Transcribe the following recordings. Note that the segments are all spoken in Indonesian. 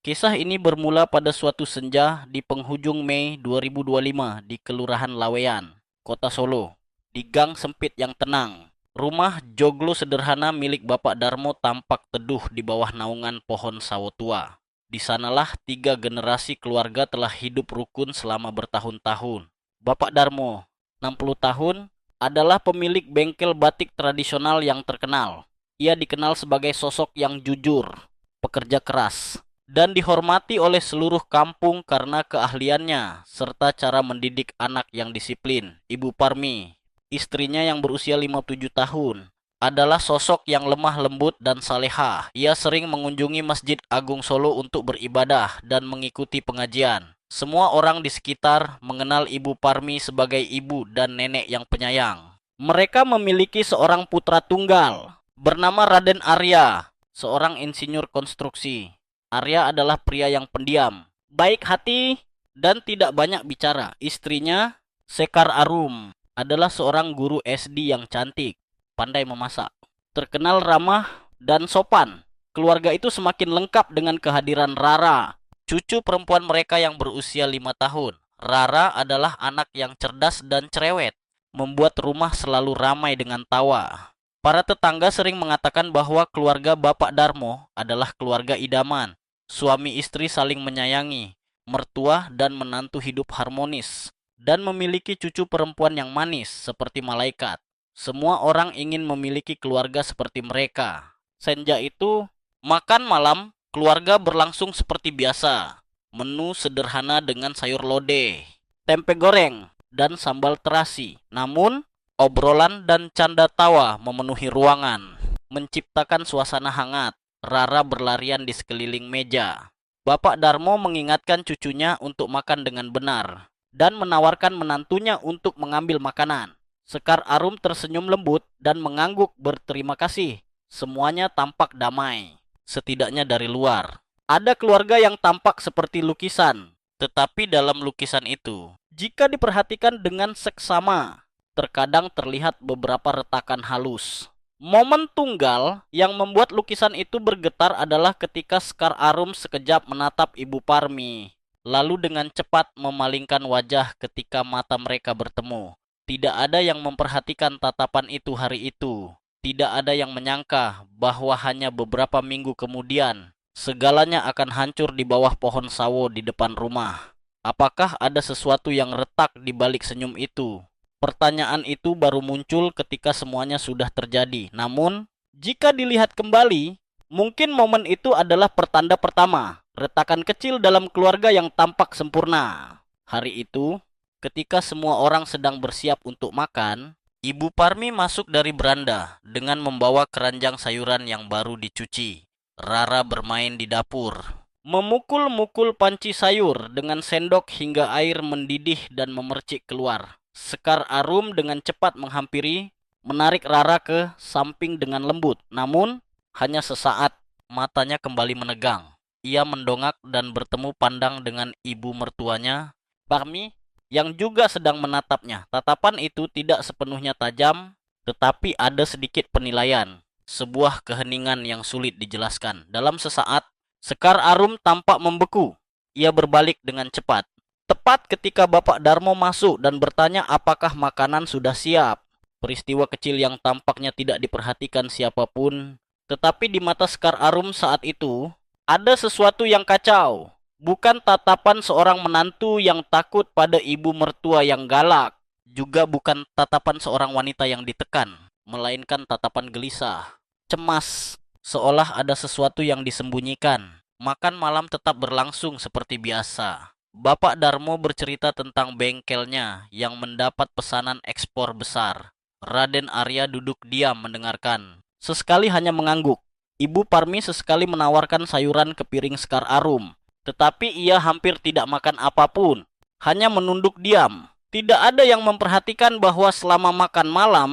Kisah ini bermula pada suatu senja di penghujung Mei 2025 di Kelurahan Laweyan, Kota Solo. Di gang sempit yang tenang, rumah joglo sederhana milik Bapak Darmo tampak teduh di bawah naungan pohon sawo tua. Di sanalah 3 generasi keluarga telah hidup rukun selama bertahun-tahun. Bapak Darmo, 60 tahun, adalah pemilik bengkel batik tradisional yang terkenal. Ia dikenal sebagai sosok yang jujur, pekerja keras, dan dihormati oleh seluruh kampung karena keahliannya serta cara mendidik anak yang disiplin. Ibu Parmi, istrinya yang berusia 57 tahun, adalah sosok yang lemah lembut dan salehah. Ia sering mengunjungi Masjid Agung Solo untuk beribadah dan mengikuti pengajian. Semua orang di sekitar mengenal Ibu Parmi sebagai ibu dan nenek yang penyayang. Mereka memiliki seorang putra tunggal bernama Raden Arya, seorang insinyur konstruksi. Arya adalah pria yang pendiam, baik hati, dan tidak banyak bicara. Istrinya, Sekar Arum, adalah seorang guru SD yang cantik, pandai memasak, terkenal ramah dan sopan. Keluarga itu semakin lengkap dengan kehadiran Rara, cucu perempuan mereka yang berusia 5 tahun. Rara adalah anak yang cerdas dan cerewet, membuat rumah selalu ramai dengan tawa. Para tetangga sering mengatakan bahwa keluarga Bapak Darmo adalah keluarga idaman. Suami istri saling menyayangi, mertua dan menantu hidup harmonis, dan memiliki cucu perempuan yang manis seperti malaikat. Semua orang ingin memiliki keluarga seperti mereka. Senja itu, makan malam keluarga berlangsung seperti biasa. Menu sederhana dengan sayur lodeh, tempe goreng, dan sambal terasi. Namun, obrolan dan canda tawa memenuhi ruangan, menciptakan suasana hangat. Rara berlarian di sekeliling meja. Bapak Darmo mengingatkan cucunya untuk makan dengan benar dan menawarkan menantunya untuk mengambil makanan. Sekar Arum tersenyum lembut dan mengangguk berterima kasih. Semuanya tampak damai, setidaknya dari luar. Ada keluarga yang tampak seperti lukisan, tetapi dalam lukisan itu, jika diperhatikan dengan seksama, terkadang terlihat beberapa retakan halus. Momen tunggal yang membuat lukisan itu bergetar adalah ketika Sekar Arum sekejap menatap Ibu Parmi, lalu dengan cepat memalingkan wajah ketika mata mereka bertemu. Tidak ada yang memperhatikan tatapan itu hari itu. Tidak ada yang menyangka bahwa hanya beberapa minggu kemudian, segalanya akan hancur di bawah pohon sawo di depan rumah. Apakah ada sesuatu yang retak di balik senyum itu? Pertanyaan itu baru muncul ketika semuanya sudah terjadi. Namun, jika dilihat kembali, mungkin momen itu adalah pertanda pertama, retakan kecil dalam keluarga yang tampak sempurna. Hari itu, ketika semua orang sedang bersiap untuk makan, Ibu Parmi masuk dari beranda dengan membawa keranjang sayuran yang baru dicuci. Rara bermain di dapur, memukul-mukul panci sayur dengan sendok hingga air mendidih dan memercik keluar. Sekar Arum dengan cepat menghampiri, menarik Rara ke samping dengan lembut. Namun, hanya sesaat, matanya kembali menegang. Ia mendongak dan bertemu pandang dengan ibu mertuanya, Parmi, yang juga sedang menatapnya. Tatapan itu tidak sepenuhnya tajam, tetapi ada sedikit penilaian. Sebuah keheningan yang sulit dijelaskan. Dalam sesaat, Sekar Arum tampak membeku. Ia berbalik dengan cepat. Tepat ketika Bapak Darmo masuk dan bertanya apakah makanan sudah siap. Peristiwa kecil yang tampaknya tidak diperhatikan siapapun, tetapi di mata Sekar Arum saat itu, ada sesuatu yang kacau. Bukan tatapan seorang menantu yang takut pada ibu mertua yang galak, juga bukan tatapan seorang wanita yang ditekan, melainkan tatapan gelisah, cemas, seolah ada sesuatu yang disembunyikan. Makan malam tetap berlangsung seperti biasa. Bapak Darmo bercerita tentang bengkelnya yang mendapat pesanan ekspor besar. Raden Arya duduk diam mendengarkan. Sesekali hanya mengangguk. Ibu Parmi sesekali menawarkan sayuran ke piring Sekar Arum. Tetapi ia hampir tidak makan apapun. Hanya menunduk diam. Tidak ada yang memperhatikan bahwa selama makan malam,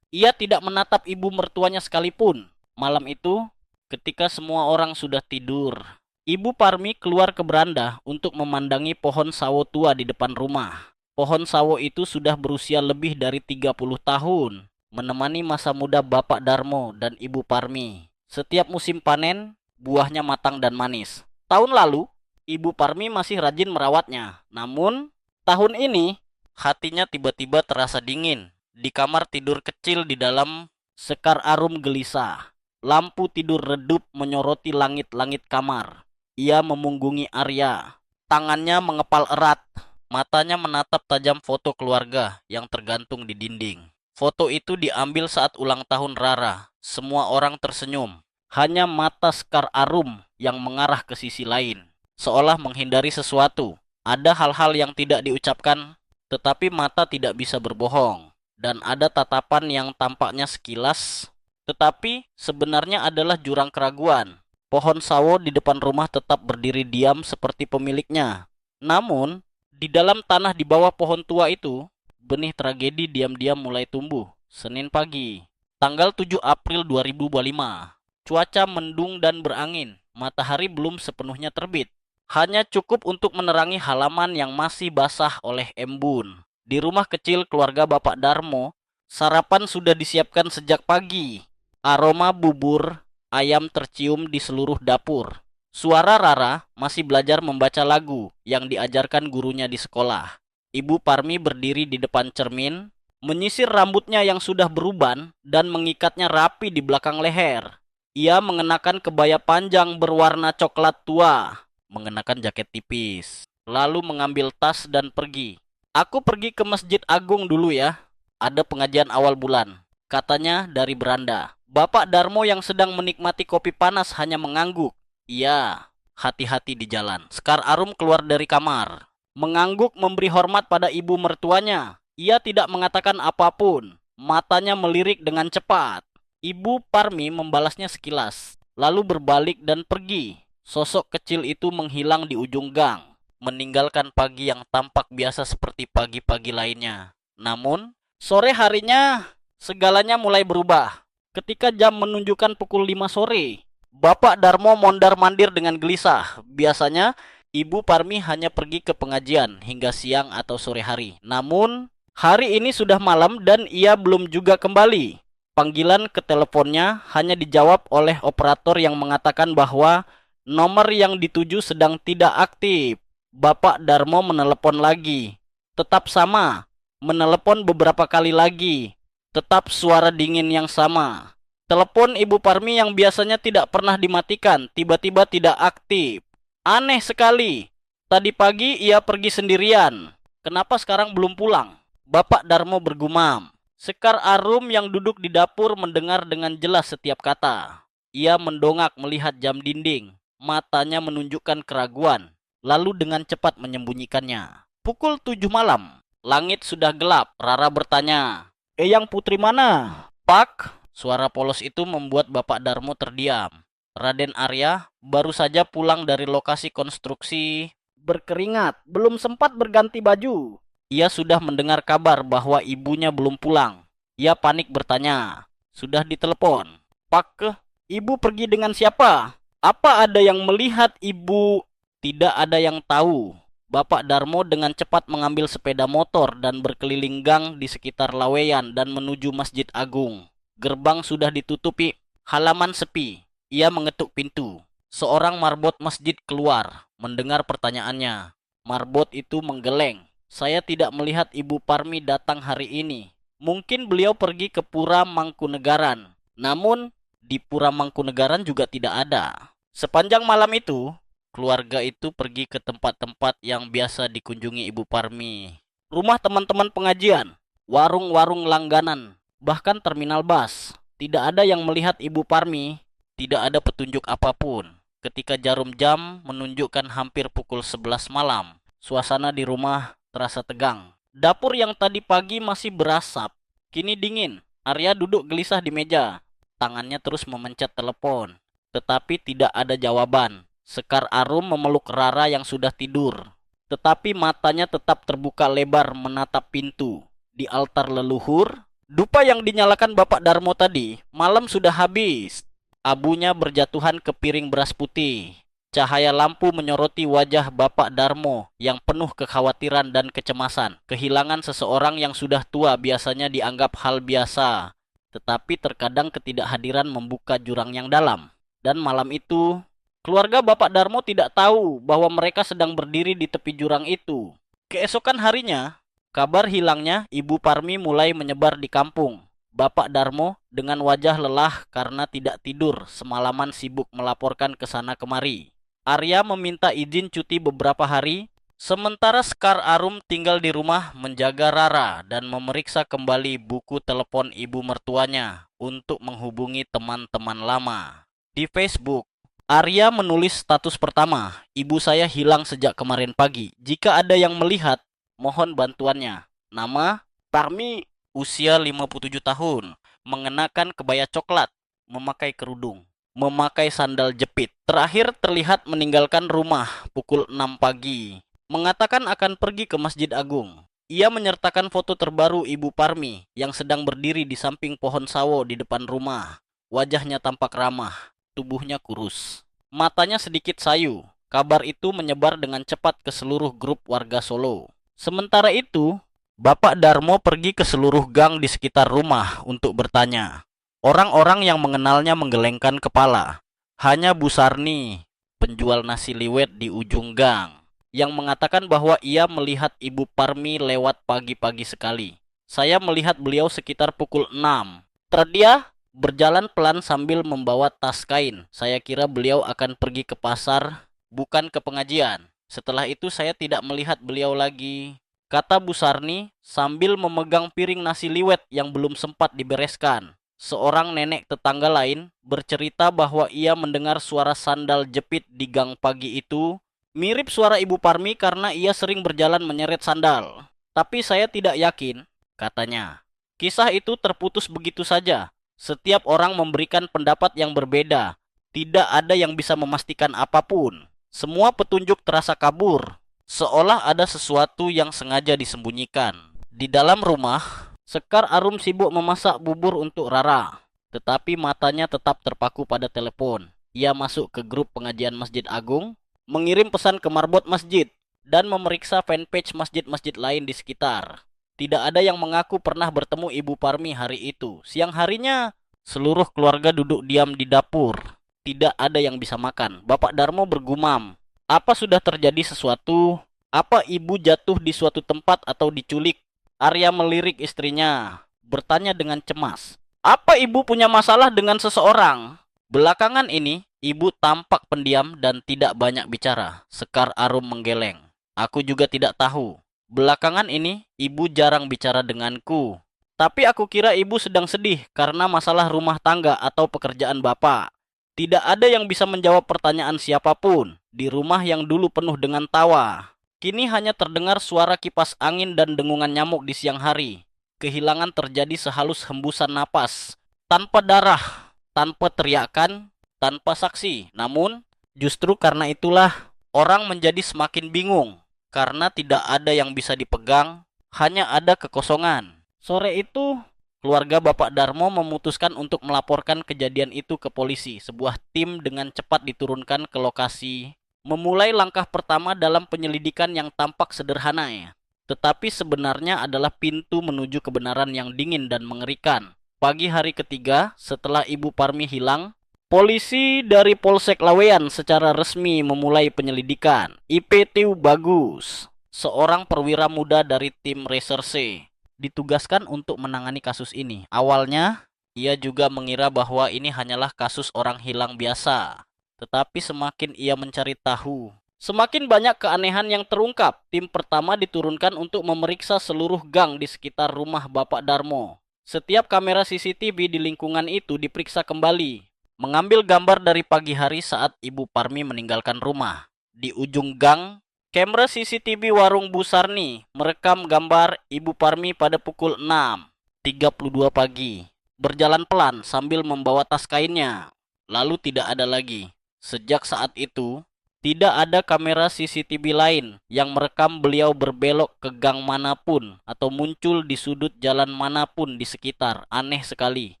ia tidak menatap ibu mertuanya sekalipun. Malam itu, ketika semua orang sudah tidur, Ibu Parmi keluar ke beranda untuk memandangi pohon sawo tua di depan rumah. Pohon sawo itu sudah berusia lebih dari 30 tahun, menemani masa muda Bapak Darmo dan Ibu Parmi. Setiap musim panen, buahnya matang dan manis. Tahun lalu, Ibu Parmi masih rajin merawatnya. Namun, tahun ini hatinya tiba-tiba terasa dingin. Di kamar tidur kecil di dalam sekar arum gelisah. Lampu tidur redup menyoroti langit-langit kamar. Ia memunggungi Arya. Tangannya mengepal erat. Matanya menatap tajam foto keluarga yang tergantung di dinding. Foto itu diambil saat ulang tahun Rara. Semua orang tersenyum. Hanya mata Sekar Arum yang mengarah ke sisi lain. Seolah menghindari sesuatu. Ada hal-hal yang tidak diucapkan, tetapi mata tidak bisa berbohong. Dan ada tatapan yang tampaknya sekilas, tetapi sebenarnya adalah jurang keraguan. Pohon sawo di depan rumah tetap berdiri diam seperti pemiliknya. Namun, di dalam tanah di bawah pohon tua itu, benih tragedi diam-diam mulai tumbuh. Senin pagi, tanggal 7 April 2025. Cuaca mendung dan berangin. Matahari belum sepenuhnya terbit. Hanya cukup untuk menerangi halaman yang masih basah oleh embun. Di rumah kecil keluarga Bapak Darmo, sarapan sudah disiapkan sejak pagi. Aroma bubur ayam tercium di seluruh dapur. Suara Rara masih belajar membaca lagu yang diajarkan gurunya di sekolah. Ibu Parmi berdiri di depan cermin, menyisir rambutnya yang sudah beruban dan mengikatnya rapi di belakang leher. Ia mengenakan kebaya panjang berwarna coklat tua, mengenakan jaket tipis, lalu mengambil tas dan pergi. Aku pergi ke Masjid Agung dulu ya. Ada pengajian awal bulan, katanya dari beranda. Bapak Darmo yang sedang menikmati kopi panas hanya mengangguk. Iya, hati-hati di jalan. Sekar Arum keluar dari kamar, mengangguk memberi hormat pada ibu mertuanya. Ia tidak mengatakan apapun. Matanya melirik dengan cepat. Ibu Parmi membalasnya sekilas, lalu berbalik dan pergi. Sosok kecil itu menghilang di ujung gang, meninggalkan pagi yang tampak biasa seperti pagi-pagi lainnya. Namun, sore harinya segalanya mulai berubah. Ketika jam menunjukkan pukul 5 sore, Bapak Darmo mondar-mandir dengan gelisah. Biasanya, Ibu Parmi hanya pergi ke pengajian hingga siang atau sore hari. Namun, hari ini sudah malam dan ia belum juga kembali. Panggilan ke teleponnya hanya dijawab oleh operator yang mengatakan bahwa nomor yang dituju sedang tidak aktif. Bapak Darmo menelepon lagi. Tetap sama. Menelepon beberapa kali lagi. Tetap suara dingin yang sama. Telepon Ibu Parmi yang biasanya tidak pernah dimatikan, tiba-tiba tidak aktif. Aneh sekali. Tadi pagi ia pergi sendirian. Kenapa sekarang belum pulang? Bapak Darmo bergumam. Sekar Arum yang duduk di dapur mendengar dengan jelas setiap kata. Ia mendongak melihat jam dinding. Matanya menunjukkan keraguan. Lalu dengan cepat menyembunyikannya. Pukul 7 malam. Langit sudah gelap. Rara bertanya, Eyang Putri mana? Pak, suara polos itu membuat Bapak Darmo terdiam. Raden Arya baru saja pulang dari lokasi konstruksi. Berkeringat, belum sempat berganti baju. Ia sudah mendengar kabar bahwa ibunya belum pulang. Ia panik bertanya, sudah ditelepon. Pak, ibu pergi dengan siapa? Apa ada yang melihat ibu? Tidak ada yang tahu. Bapak Darmo dengan cepat mengambil sepeda motor dan berkeliling gang di sekitar Laweyan dan menuju Masjid Agung. Gerbang sudah ditutupi, halaman sepi. Ia mengetuk pintu. Seorang marbot masjid keluar, mendengar pertanyaannya. Marbot itu menggeleng. Saya tidak melihat Ibu Parmi datang hari ini. Mungkin beliau pergi ke Pura Mangkunegaran. Namun, di Pura Mangkunegaran juga tidak ada. Sepanjang malam itu, keluarga itu pergi ke tempat-tempat yang biasa dikunjungi Ibu Parmi. Rumah teman-teman pengajian, warung-warung langganan, bahkan terminal bus. Tidak ada yang melihat Ibu Parmi, tidak ada petunjuk apapun. Ketika jarum jam menunjukkan hampir pukul 11 malam, suasana di rumah terasa tegang. Dapur yang tadi pagi masih berasap, kini dingin. Arya duduk gelisah di meja, tangannya terus memencet telepon, tetapi tidak ada jawaban. Sekar Arum memeluk Rara yang sudah tidur, tetapi matanya tetap terbuka lebar menatap pintu. Di altar leluhur, dupa yang dinyalakan Bapak Darmo tadi, malam sudah habis. Abunya berjatuhan ke piring beras putih. Cahaya lampu menyoroti wajah Bapak Darmo yang penuh kekhawatiran dan kecemasan. Kehilangan seseorang yang sudah tua biasanya dianggap hal biasa, tetapi terkadang ketidakhadiran membuka jurang yang dalam. Dan malam itu, Keluarga Bapak Darmo tidak tahu bahwa mereka sedang berdiri di tepi jurang itu. Keesokan harinya, kabar hilangnya Ibu Parmi mulai menyebar di kampung. Bapak Darmo dengan wajah lelah karena tidak tidur semalaman sibuk melaporkan ke sana kemari. Arya meminta izin cuti beberapa hari, sementara Sekar Arum tinggal di rumah menjaga Rara dan memeriksa kembali buku telepon ibu mertuanya untuk menghubungi teman-teman lama. Di Facebook, Arya menulis status pertama, "Ibu saya hilang sejak kemarin pagi. Jika ada yang melihat, mohon bantuannya." Nama, Parmi, usia 57 tahun, mengenakan kebaya coklat, memakai kerudung, memakai sandal jepit. Terakhir terlihat meninggalkan rumah pukul 6 pagi, mengatakan akan pergi ke Masjid Agung. Ia menyertakan foto terbaru Ibu Parmi yang sedang berdiri di samping pohon sawo di depan rumah. Wajahnya tampak ramah, tubuhnya kurus, matanya sedikit sayu. Kabar itu menyebar dengan cepat ke seluruh grup warga Solo. Sementara itu, Bapak Darmo pergi ke seluruh gang di sekitar rumah untuk bertanya. Orang-orang yang mengenalnya menggelengkan kepala. Hanya Bu Sarni, penjual nasi liwet di ujung gang, yang mengatakan bahwa ia melihat Ibu Parmi lewat pagi-pagi sekali. "Saya melihat beliau sekitar pukul 6. Dia berjalan pelan sambil membawa tas kain. Saya kira beliau akan pergi ke pasar, bukan ke pengajian. Setelah itu saya tidak melihat beliau lagi," kata Bu Sarni sambil memegang piring nasi liwet yang belum sempat dibereskan. Seorang nenek tetangga lain bercerita bahwa ia mendengar suara sandal jepit di gang pagi itu, mirip suara Ibu Parmi karena ia sering berjalan menyeret sandal. "Tapi saya tidak yakin," katanya. Kisah itu terputus begitu saja. Setiap orang memberikan pendapat yang berbeda. Tidak ada yang bisa memastikan apapun. Semua petunjuk terasa kabur, seolah ada sesuatu yang sengaja disembunyikan. Di dalam rumah, Sekar Arum sibuk memasak bubur untuk Rara, tetapi matanya tetap terpaku pada telepon. Ia masuk ke grup pengajian Masjid Agung, mengirim pesan ke marbot masjid, dan memeriksa fanpage masjid-masjid lain di sekitar. Tidak ada yang mengaku pernah bertemu Ibu Parmi hari itu. Siang harinya, seluruh keluarga duduk diam di dapur. Tidak ada yang bisa makan. Bapak Darmo bergumam, "Apa sudah terjadi sesuatu? Apa ibu jatuh di suatu tempat atau diculik?" Arya melirik istrinya, bertanya dengan cemas, "Apa ibu punya masalah dengan seseorang?" Belakangan ini, ibu tampak pendiam dan tidak banyak bicara. Sekar Arum menggeleng. "Aku juga tidak tahu. Belakangan ini, ibu jarang bicara denganku. Tapi aku kira ibu sedang sedih karena masalah rumah tangga atau pekerjaan bapak." Tidak ada yang bisa menjawab pertanyaan siapapun di rumah yang dulu penuh dengan tawa. Kini hanya terdengar suara kipas angin dan dengungan nyamuk di siang hari. Kehilangan terjadi sehalus hembusan napas, tanpa darah, tanpa teriakan, tanpa saksi. Namun, justru karena itulah orang menjadi semakin bingung. Karena tidak ada yang bisa dipegang, hanya ada kekosongan. Sore itu, keluarga Bapak Darmo memutuskan untuk melaporkan kejadian itu ke polisi. Sebuah tim dengan cepat diturunkan ke lokasi, memulai langkah pertama dalam penyelidikan yang tampak sederhana ya, tetapi sebenarnya adalah pintu menuju kebenaran yang dingin dan mengerikan. Pagi hari ketiga setelah Ibu Parmi hilang, polisi dari Polsek Laweyan secara resmi memulai penyelidikan. IPTU Bagus, seorang perwira muda dari tim reserse, ditugaskan untuk menangani kasus ini. Awalnya, ia juga mengira bahwa ini hanyalah kasus orang hilang biasa. Tetapi semakin ia mencari tahu, semakin banyak keanehan yang terungkap. Tim pertama diturunkan untuk memeriksa seluruh gang di sekitar rumah Bapak Darmo. Setiap kamera CCTV di lingkungan itu diperiksa kembali, mengambil gambar dari pagi hari saat Ibu Parmi meninggalkan rumah. Di ujung gang, kamera CCTV warung Bu Sarni merekam gambar Ibu Parmi pada pukul 6.32 pagi, berjalan pelan sambil membawa tas kainnya. Lalu tidak ada lagi. Sejak saat itu, tidak ada kamera CCTV lain yang merekam beliau berbelok ke gang manapun atau muncul di sudut jalan manapun di sekitar. Aneh sekali.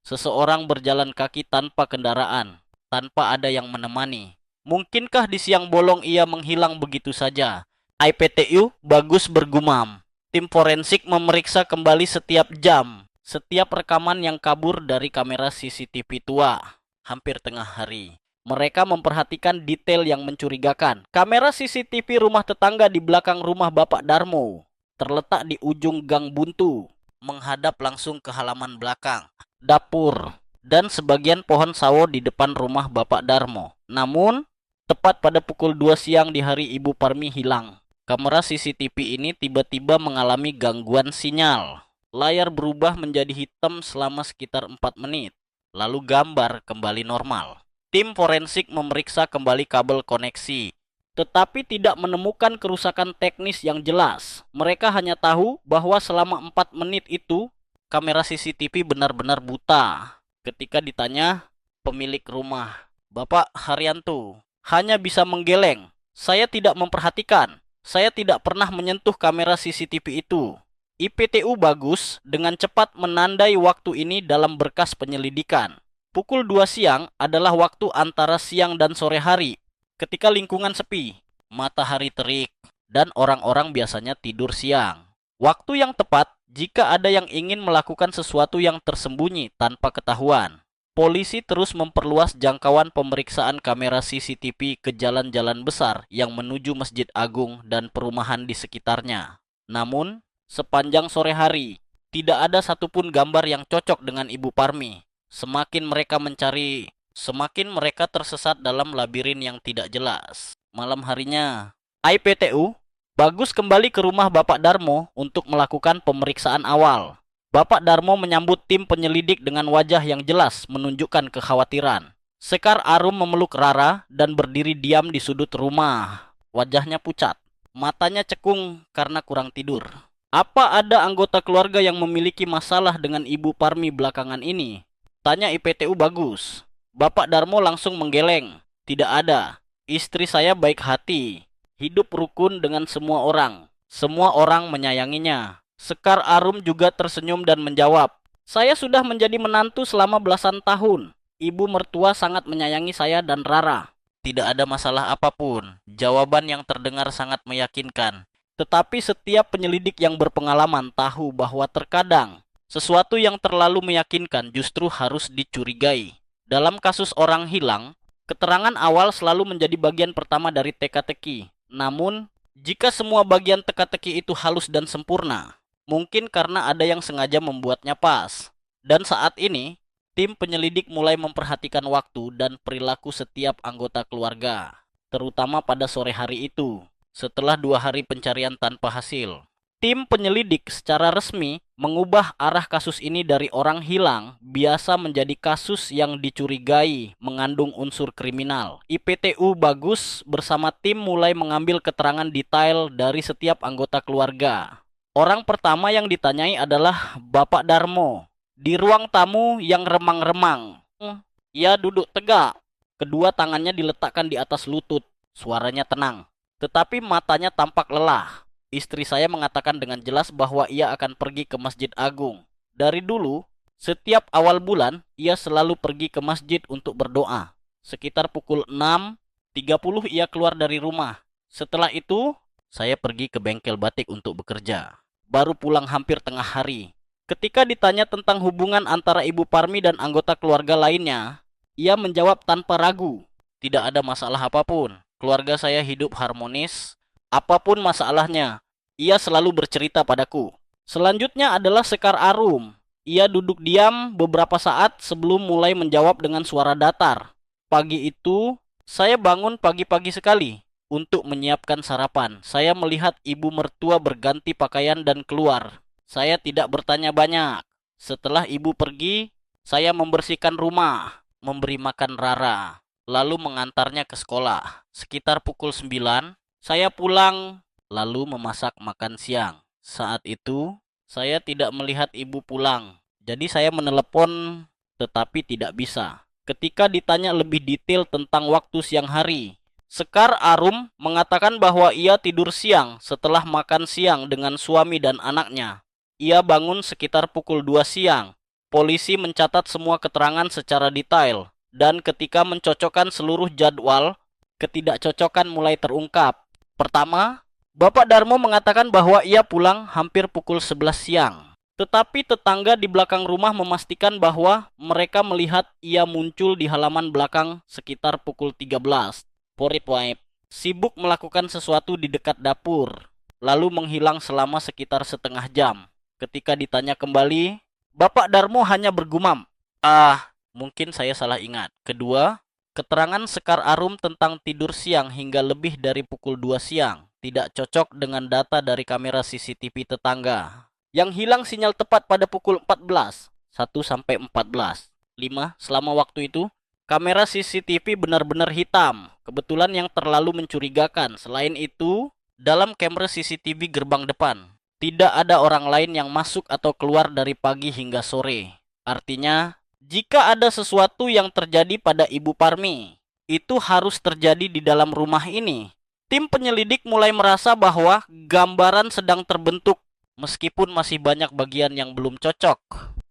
Seseorang berjalan kaki tanpa kendaraan, tanpa ada yang menemani. Mungkinkah di siang bolong ia menghilang begitu saja? IPTU Bagus bergumam. Tim forensik memeriksa kembali setiap jam, setiap rekaman yang kabur dari kamera CCTV tua. Hampir tengah hari, Mereka memperhatikan detail yang mencurigakan. Kamera CCTV rumah tetangga di belakang rumah Bapak Darmo terletak di ujung gang buntu, menghadap langsung ke halaman belakang, dapur, dan sebagian pohon sawo di depan rumah Bapak Darmo. Namun, tepat pada pukul 2 siang di hari Ibu Parmi hilang, kamera CCTV ini tiba-tiba mengalami gangguan sinyal. Layar berubah menjadi hitam selama sekitar 4 menit, lalu gambar kembali normal. Tim forensik memeriksa kembali kabel koneksi, tetapi tidak menemukan kerusakan teknis yang jelas. Mereka hanya tahu bahwa selama 4 menit itu, kamera CCTV benar-benar buta. Ketika ditanya pemilik rumah, Bapak Haryanto, hanya bisa menggeleng. Saya tidak memperhatikan. Saya tidak pernah menyentuh kamera CCTV itu. IPTU Bagus dengan cepat menandai waktu ini dalam berkas penyelidikan. Pukul 2 siang adalah waktu antara siang dan sore hari, ketika lingkungan sepi, matahari terik, dan orang-orang biasanya tidur siang. Waktu yang tepat jika ada yang ingin melakukan sesuatu yang tersembunyi tanpa ketahuan. Polisi terus memperluas jangkauan pemeriksaan kamera CCTV ke jalan-jalan besar yang menuju Masjid Agung dan perumahan di sekitarnya. Namun, sepanjang sore hari, tidak ada satupun gambar yang cocok dengan Ibu Parmi. Semakin mereka mencari, semakin mereka tersesat dalam labirin yang tidak jelas. Malam harinya, IPTU Bagus kembali ke rumah Bapak Darmo untuk melakukan pemeriksaan awal. Bapak Darmo menyambut tim penyelidik dengan wajah yang jelas menunjukkan kekhawatiran. Sekar Arum memeluk Rara dan berdiri diam di sudut rumah. Wajahnya pucat, matanya cekung karena kurang tidur. Apa ada anggota keluarga yang memiliki masalah dengan Ibu Parmi belakangan ini? Tanya IPTU Bagus. Bapak Darmo langsung menggeleng. Tidak ada. Istri saya baik hati. Hidup rukun dengan semua orang. Semua orang menyayanginya. Sekar Arum juga tersenyum dan menjawab, saya sudah menjadi menantu selama belasan tahun. Ibu mertua sangat menyayangi saya dan Rara. Tidak ada masalah apapun. Jawaban yang terdengar sangat meyakinkan. Tetapi setiap penyelidik yang berpengalaman tahu bahwa terkadang sesuatu yang terlalu meyakinkan justru harus dicurigai. Dalam kasus orang hilang, keterangan awal selalu menjadi bagian pertama dari teka-teki. Namun, jika semua bagian teka-teki itu halus dan sempurna, mungkin karena ada yang sengaja membuatnya pas. Dan saat ini, tim penyelidik mulai memperhatikan waktu dan perilaku setiap anggota keluarga, terutama pada sore hari itu, setelah 2 hari pencarian tanpa hasil. Tim penyelidik secara resmi mengubah arah kasus ini dari orang hilang biasa menjadi kasus yang dicurigai mengandung unsur kriminal. IPTU Bagus bersama tim mulai mengambil keterangan detail dari setiap anggota keluarga. Orang pertama yang ditanyai adalah Bapak Darmo. Di ruang tamu yang remang-remang, ia duduk tegak. Kedua tangannya diletakkan di atas lutut. Suaranya tenang, tetapi matanya tampak lelah. Istri saya mengatakan dengan jelas bahwa ia akan pergi ke Masjid Agung. Dari dulu, setiap awal bulan, ia selalu pergi ke masjid untuk berdoa. Sekitar pukul 6.30 ia keluar dari rumah. Setelah itu, saya pergi ke bengkel batik untuk bekerja. Baru pulang hampir tengah hari. Ketika ditanya tentang hubungan antara Ibu Parmi dan anggota keluarga lainnya, ia menjawab tanpa ragu, tidak ada masalah apapun. Keluarga saya hidup harmonis. Apapun masalahnya, ia selalu bercerita padaku. Selanjutnya adalah Sekar Arum. Ia duduk diam beberapa saat sebelum mulai menjawab dengan suara datar. Pagi itu, saya bangun pagi-pagi sekali untuk menyiapkan sarapan. Saya melihat ibu mertua berganti pakaian dan keluar. Saya tidak bertanya banyak. Setelah ibu pergi, saya membersihkan rumah, memberi makan Rara, lalu mengantarnya ke sekolah. Sekitar pukul 9, saya pulang, lalu memasak makan siang. Saat itu, saya tidak melihat ibu pulang. Jadi saya menelepon, tetapi tidak bisa. Ketika ditanya lebih detail tentang waktu siang hari, Sekar Arum mengatakan bahwa ia tidur siang setelah makan siang dengan suami dan anaknya. Ia bangun sekitar pukul 2 siang. Polisi mencatat semua keterangan secara detail, dan ketika mencocokkan seluruh jadwal, ketidakcocokan mulai terungkap. Pertama, Bapak Darmo mengatakan bahwa ia pulang hampir pukul 11 siang. Tetapi tetangga di belakang rumah memastikan bahwa mereka melihat ia muncul di halaman belakang sekitar pukul 13. Porip Waib sibuk melakukan sesuatu di dekat dapur, lalu menghilang selama sekitar setengah jam. Ketika ditanya kembali, Bapak Darmo hanya bergumam, mungkin saya salah ingat. Kedua, keterangan Sekar Arum tentang tidur siang hingga lebih dari pukul 2 siang tidak cocok dengan data dari kamera CCTV tetangga yang hilang sinyal tepat pada pukul 14, 1 sampai 14. 5. Selama waktu itu, kamera CCTV benar-benar hitam, kebetulan yang terlalu mencurigakan. Selain itu, dalam kamera CCTV gerbang depan, tidak ada orang lain yang masuk atau keluar dari pagi hingga sore. Artinya, jika ada sesuatu yang terjadi pada Ibu Parmi, itu harus terjadi di dalam rumah ini. Tim penyelidik mulai merasa bahwa gambaran sedang terbentuk. Meskipun masih banyak bagian yang belum cocok,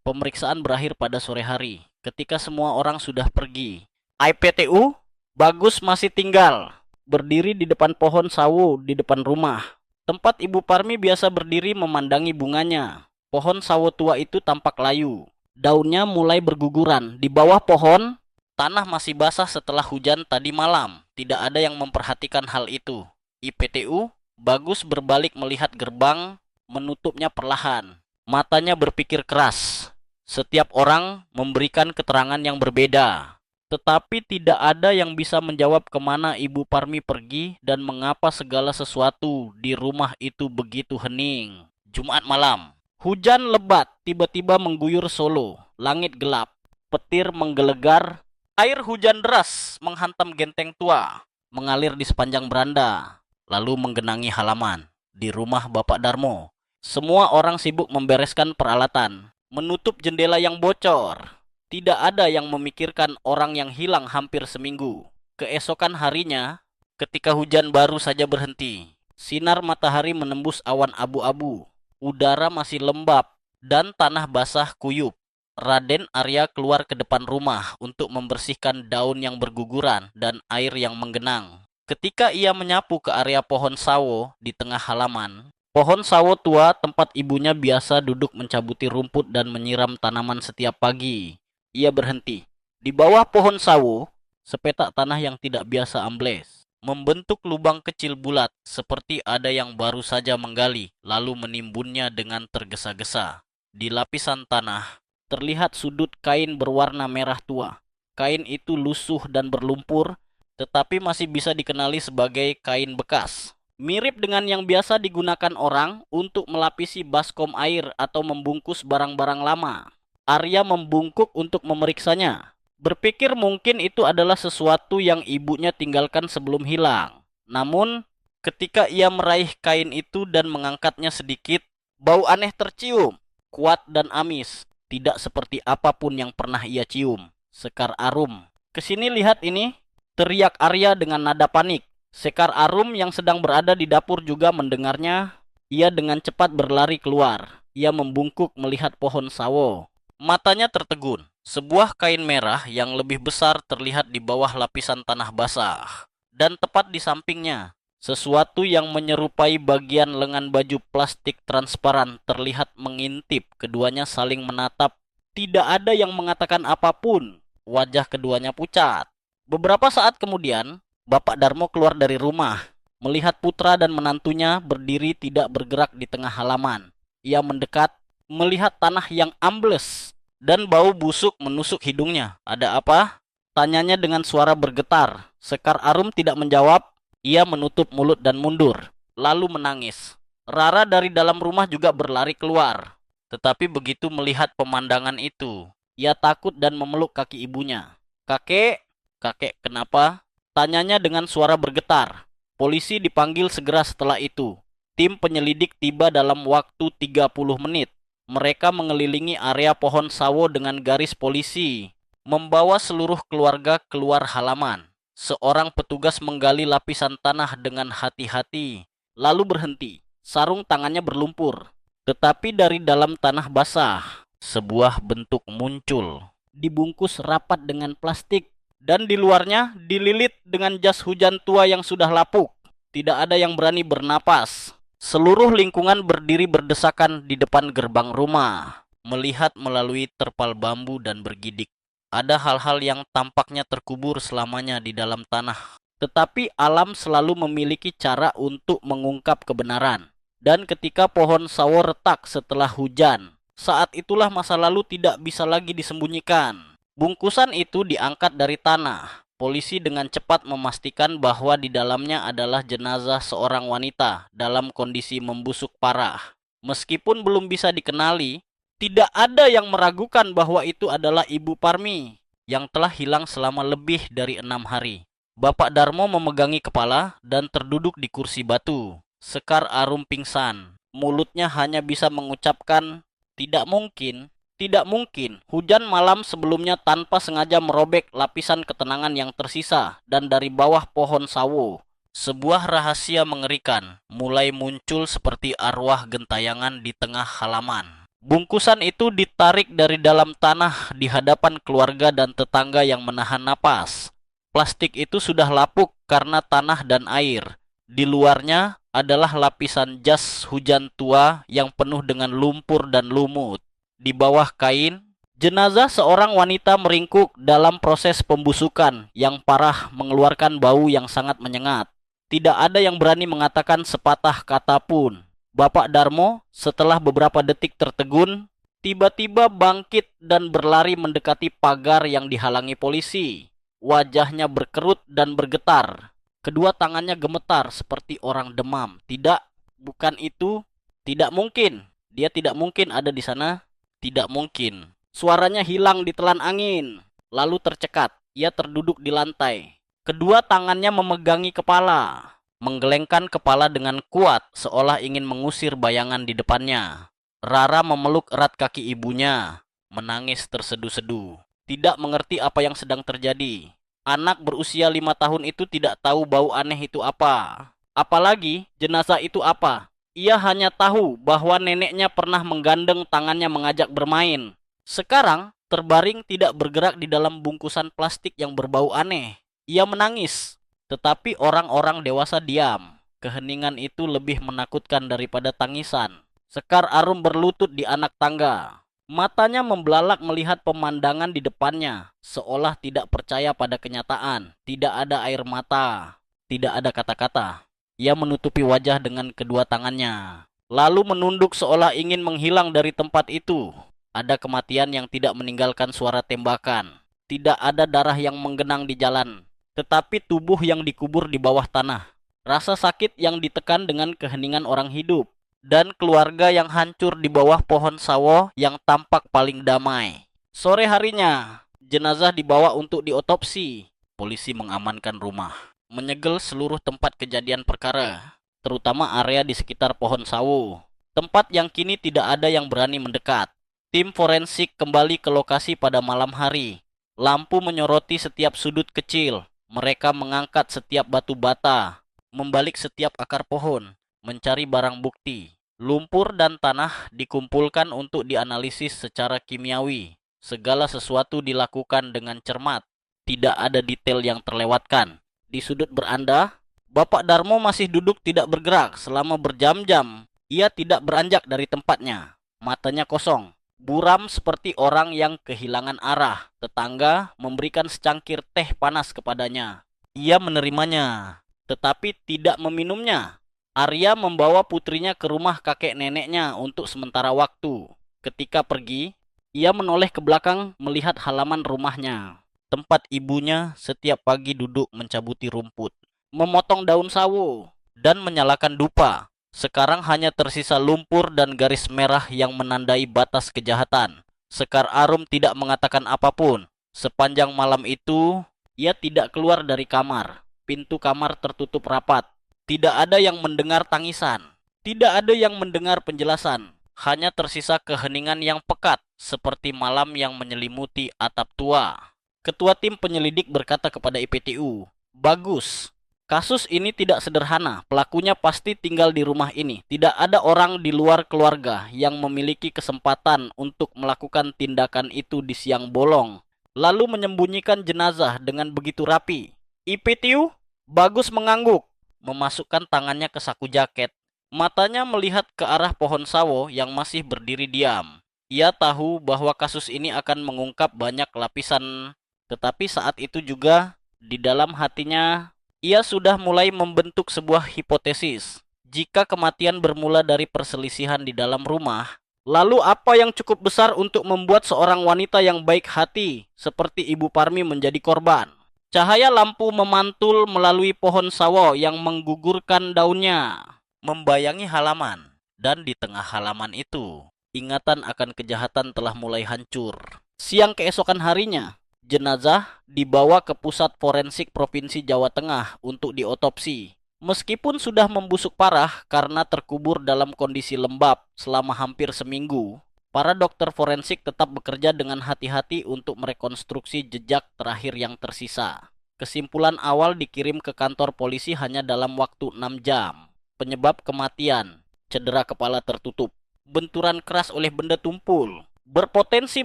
pemeriksaan berakhir pada sore hari ketika semua orang sudah pergi. IPTU, Bagus masih tinggal, berdiri di depan pohon sawo di depan rumah. Tempat Ibu Parmi biasa berdiri memandangi bunganya. Pohon sawo tua itu tampak layu. Daunnya mulai berguguran. Di bawah pohon, tanah masih basah setelah hujan tadi malam. Tidak ada yang memperhatikan hal itu. IPTU, Bagus berbalik melihat gerbang, menutupnya perlahan. Matanya berpikir keras. Setiap orang memberikan keterangan yang berbeda. Tetapi tidak ada yang bisa menjawab kemana Ibu Parmi pergi dan mengapa segala sesuatu di rumah itu begitu hening. Jumat malam. Hujan lebat tiba-tiba mengguyur Solo. Langit gelap. Petir menggelegar. Air hujan deras menghantam genteng tua. Mengalir di sepanjang beranda. Lalu menggenangi halaman. Di rumah Bapak Darmo, semua orang sibuk membereskan peralatan, menutup jendela yang bocor. Tidak ada yang memikirkan orang yang hilang hampir seminggu. Keesokan harinya, ketika hujan baru saja berhenti, sinar matahari menembus awan abu-abu. Udara masih lembab dan tanah basah kuyup. Raden Arya keluar ke depan rumah untuk membersihkan daun yang berguguran dan air yang menggenang. Ketika ia menyapu ke area pohon sawo di tengah halaman, pohon sawo tua tempat ibunya biasa duduk mencabuti rumput dan menyiram tanaman setiap pagi. Ia berhenti. Di bawah pohon sawo, sepetak tanah yang tidak biasa ambles, membentuk lubang kecil bulat seperti ada yang baru saja menggali, lalu menimbunnya dengan tergesa-gesa. Di lapisan tanah, terlihat sudut kain berwarna merah tua. Kain itu lusuh dan berlumpur, tetapi masih bisa dikenali sebagai kain bekas. Mirip dengan yang biasa digunakan orang untuk melapisi baskom air atau membungkus barang-barang lama. Arya membungkuk untuk memeriksanya. Berpikir mungkin itu adalah sesuatu yang ibunya tinggalkan sebelum hilang. Namun, ketika ia meraih kain itu dan mengangkatnya sedikit, bau aneh tercium, kuat dan amis. Tidak seperti apapun yang pernah ia cium. Sekar Arum. Kesini lihat ini, teriak Arya dengan nada panik. Sekar Arum yang sedang berada di dapur juga mendengarnya. Ia dengan cepat berlari keluar. Ia membungkuk melihat pohon sawo. Matanya tertegun. Sebuah kain merah yang lebih besar terlihat di bawah lapisan tanah basah. Dan tepat di sampingnya, sesuatu yang menyerupai bagian lengan baju plastik transparan terlihat mengintip. Keduanya saling menatap. Tidak ada yang mengatakan apapun. Wajah keduanya pucat. Beberapa saat kemudian, Bapak Darmo keluar dari rumah, melihat putra dan menantunya berdiri tidak bergerak di tengah halaman. Ia mendekat, melihat tanah yang ambles, dan bau busuk menusuk hidungnya. Ada apa? Tanyanya dengan suara bergetar. Sekar Arum tidak menjawab, ia menutup mulut dan mundur, lalu menangis. Rara dari dalam rumah juga berlari keluar. Tetapi begitu melihat pemandangan itu, ia takut dan memeluk kaki ibunya. Kakek, kakek kenapa? Tanyanya dengan suara bergetar. Polisi dipanggil segera setelah itu. Tim penyelidik tiba dalam waktu 30 menit. Mereka mengelilingi area pohon sawo dengan garis polisi, membawa seluruh keluarga keluar halaman. Seorang petugas menggali lapisan tanah dengan hati-hati, lalu berhenti. Sarung tangannya berlumpur. Tetapi dari dalam tanah basah, sebuah bentuk muncul. Dibungkus rapat dengan plastik. Dan di luarnya dililit dengan jas hujan tua yang sudah lapuk. Tidak ada yang berani bernapas. Seluruh lingkungan berdiri berdesakan di depan gerbang rumah, melihat melalui terpal bambu dan bergidik. Ada hal-hal yang tampaknya terkubur selamanya di dalam tanah. Tetapi alam selalu memiliki cara untuk mengungkap kebenaran. Dan ketika pohon sawo retak setelah hujan, saat itulah masa lalu tidak bisa lagi disembunyikan. Bungkusan itu diangkat dari tanah. Polisi dengan cepat memastikan bahwa di dalamnya adalah jenazah seorang wanita dalam kondisi membusuk parah. Meskipun belum bisa dikenali, tidak ada yang meragukan bahwa itu adalah Ibu Parmi yang telah hilang selama lebih dari 6 hari. Bapak Darmo memegangi kepala dan terduduk di kursi batu. Sekar Arum pingsan. Mulutnya hanya bisa mengucapkan, tidak mungkin. Tidak mungkin, hujan malam sebelumnya tanpa sengaja merobek lapisan ketenangan yang tersisa dan dari bawah pohon sawo. Sebuah rahasia mengerikan mulai muncul seperti arwah gentayangan di tengah halaman. Bungkusan itu ditarik dari dalam tanah di hadapan keluarga dan tetangga yang menahan napas. Plastik itu sudah lapuk karena tanah dan air. Di luarnya adalah lapisan jas hujan tua yang penuh dengan lumpur dan lumut. Di bawah kain, jenazah seorang wanita meringkuk dalam proses pembusukan yang parah mengeluarkan bau yang sangat menyengat. Tidak ada yang berani mengatakan sepatah kata pun. Bapak Darmo setelah beberapa detik tertegun, tiba-tiba bangkit dan berlari mendekati pagar yang dihalangi polisi. Wajahnya berkerut dan bergetar. Kedua tangannya gemetar seperti orang demam. Tidak, bukan itu. Tidak mungkin. Dia tidak mungkin ada di sana. Tidak mungkin. Suaranya hilang ditelan angin, lalu tercekat. Ia terduduk di lantai. Kedua tangannya memegangi kepala, menggelengkan kepala dengan kuat seolah ingin mengusir bayangan di depannya. Rara memeluk erat kaki ibunya, menangis tersedu-sedu. Tidak mengerti apa yang sedang terjadi. Anak berusia 5 tahun itu tidak tahu bau aneh itu apa. Apalagi jenazah itu apa. Ia hanya tahu bahwa neneknya pernah menggandeng tangannya mengajak bermain. Sekarang, terbaring tidak bergerak di dalam bungkusan plastik yang berbau aneh. Ia menangis, tetapi orang-orang dewasa diam. Keheningan itu lebih menakutkan daripada tangisan. Sekar Arum berlutut di anak tangga. Matanya membelalak melihat pemandangan di depannya, seolah tidak percaya pada kenyataan. Tidak ada air mata, tidak ada kata-kata. Ia menutupi wajah dengan kedua tangannya, lalu menunduk seolah ingin menghilang dari tempat itu. Ada kematian yang tidak meninggalkan suara tembakan. Tidak ada darah yang menggenang di jalan, tetapi tubuh yang dikubur di bawah tanah. Rasa sakit yang ditekan dengan keheningan orang hidup. Dan keluarga yang hancur di bawah pohon sawo yang tampak paling damai. Sore harinya, jenazah dibawa untuk diotopsi. Polisi mengamankan rumah, menyegel seluruh tempat kejadian perkara, terutama area di sekitar pohon sawo, tempat yang kini tidak ada yang berani mendekat. Tim forensik kembali ke lokasi pada malam hari. Lampu menyoroti setiap sudut kecil. Mereka mengangkat setiap batu bata, membalik setiap akar pohon, mencari barang bukti. Lumpur dan tanah dikumpulkan untuk dianalisis secara kimiawi. Segala sesuatu dilakukan dengan cermat. Tidak ada detail yang terlewatkan. Di sudut beranda, Bapak Darmo masih duduk tidak bergerak selama berjam-jam. Ia tidak beranjak dari tempatnya. Matanya kosong, buram seperti orang yang kehilangan arah. Tetangga memberikan secangkir teh panas kepadanya. Ia menerimanya, tetapi tidak meminumnya. Arya membawa putrinya ke rumah kakek neneknya untuk sementara waktu. Ketika pergi, ia menoleh ke belakang melihat halaman rumahnya. Tempat ibunya setiap pagi duduk mencabuti rumput, memotong daun sawo, dan menyalakan dupa. Sekarang hanya tersisa lumpur dan garis merah yang menandai batas kejahatan. Sekar Arum tidak mengatakan apapun. Sepanjang malam itu, ia tidak keluar dari kamar. Pintu kamar tertutup rapat. Tidak ada yang mendengar tangisan. Tidak ada yang mendengar penjelasan. Hanya tersisa keheningan yang pekat, seperti malam yang menyelimuti atap tua. Ketua tim penyelidik berkata kepada IPTU, "Bagus. Kasus ini tidak sederhana. Pelakunya pasti tinggal di rumah ini. Tidak ada orang di luar keluarga yang memiliki kesempatan untuk melakukan tindakan itu di siang bolong, lalu menyembunyikan jenazah dengan begitu rapi." IPTU, Bagus mengangguk, memasukkan tangannya ke saku jaket. Matanya melihat ke arah pohon sawo yang masih berdiri diam. Ia tahu bahwa kasus ini akan mengungkap banyak lapisan, tetapi saat itu juga di dalam hatinya ia sudah mulai membentuk sebuah hipotesis. Jika kematian bermula dari perselisihan di dalam rumah, lalu apa yang cukup besar untuk membuat seorang wanita yang baik hati seperti Ibu Parmi menjadi korban? Cahaya lampu memantul melalui pohon sawo yang menggugurkan daunnya, membayangi halaman, dan di tengah halaman itu, ingatan akan kejahatan telah mulai hancur. Siang keesokan harinya, jenazah dibawa ke pusat forensik Provinsi Jawa Tengah untuk diotopsi. Meskipun sudah membusuk parah karena terkubur dalam kondisi lembab selama hampir seminggu, para dokter forensik tetap bekerja dengan hati-hati untuk merekonstruksi jejak terakhir yang tersisa. Kesimpulan awal dikirim ke kantor polisi hanya dalam waktu 6 jam. Penyebab kematian, cedera kepala tertutup, benturan keras oleh benda tumpul, berpotensi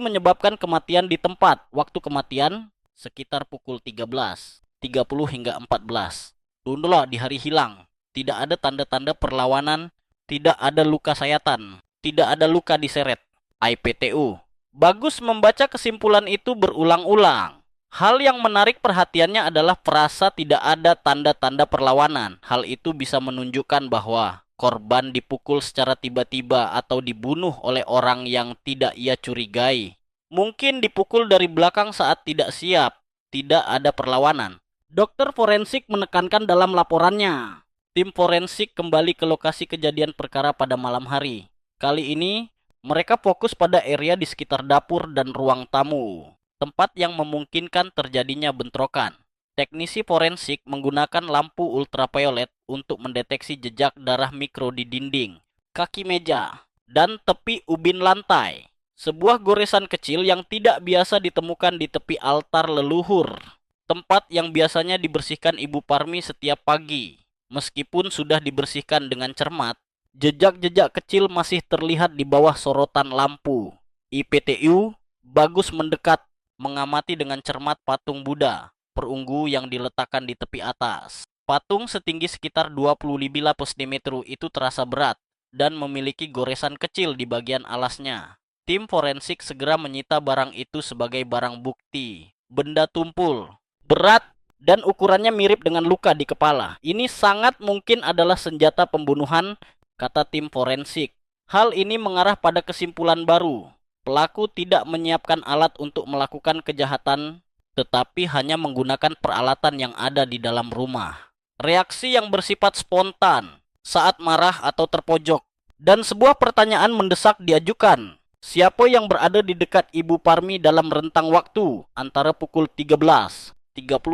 menyebabkan kematian di tempat. Waktu kematian sekitar pukul 13.30 hingga 14. Dundola di hari hilang. Tidak ada tanda-tanda perlawanan, tidak ada luka sayatan, tidak ada luka diseret. IPTU. Bagus membaca kesimpulan itu berulang-ulang. Hal yang menarik perhatiannya adalah frasa tidak ada tanda-tanda perlawanan. Hal itu bisa menunjukkan bahwa korban dipukul secara tiba-tiba atau dibunuh oleh orang yang tidak ia curigai. Mungkin dipukul dari belakang saat tidak siap. Tidak ada perlawanan. Dokter forensik menekankan dalam laporannya. Tim forensik kembali ke lokasi kejadian perkara pada malam hari. Kali ini, mereka fokus pada area di sekitar dapur dan ruang tamu, tempat yang memungkinkan terjadinya bentrokan. Teknisi forensik menggunakan lampu ultraviolet untuk mendeteksi jejak darah mikro di dinding, kaki meja, dan tepi ubin lantai. Sebuah goresan kecil yang tidak biasa ditemukan di tepi altar leluhur, tempat yang biasanya dibersihkan Ibu Parmi setiap pagi. Meskipun sudah dibersihkan dengan cermat, jejak-jejak kecil masih terlihat di bawah sorotan lampu. IPTU Bagus mendekat, mengamati dengan cermat patung Buddha perunggu yang diletakkan di tepi atas. Patung setinggi sekitar 25 cm itu terasa berat dan memiliki goresan kecil di bagian alasnya. Tim forensik segera menyita barang itu sebagai barang bukti. Benda tumpul, berat, dan ukurannya mirip dengan luka di kepala. Ini sangat mungkin adalah senjata pembunuhan, kata tim forensik. Hal ini mengarah pada kesimpulan baru. Pelaku tidak menyiapkan alat untuk melakukan kejahatan, tetapi hanya menggunakan peralatan yang ada di dalam rumah. Reaksi yang bersifat spontan saat marah atau terpojok, dan sebuah pertanyaan mendesak diajukan. Siapa yang berada di dekat Ibu Parmi dalam rentang waktu antara pukul 13.30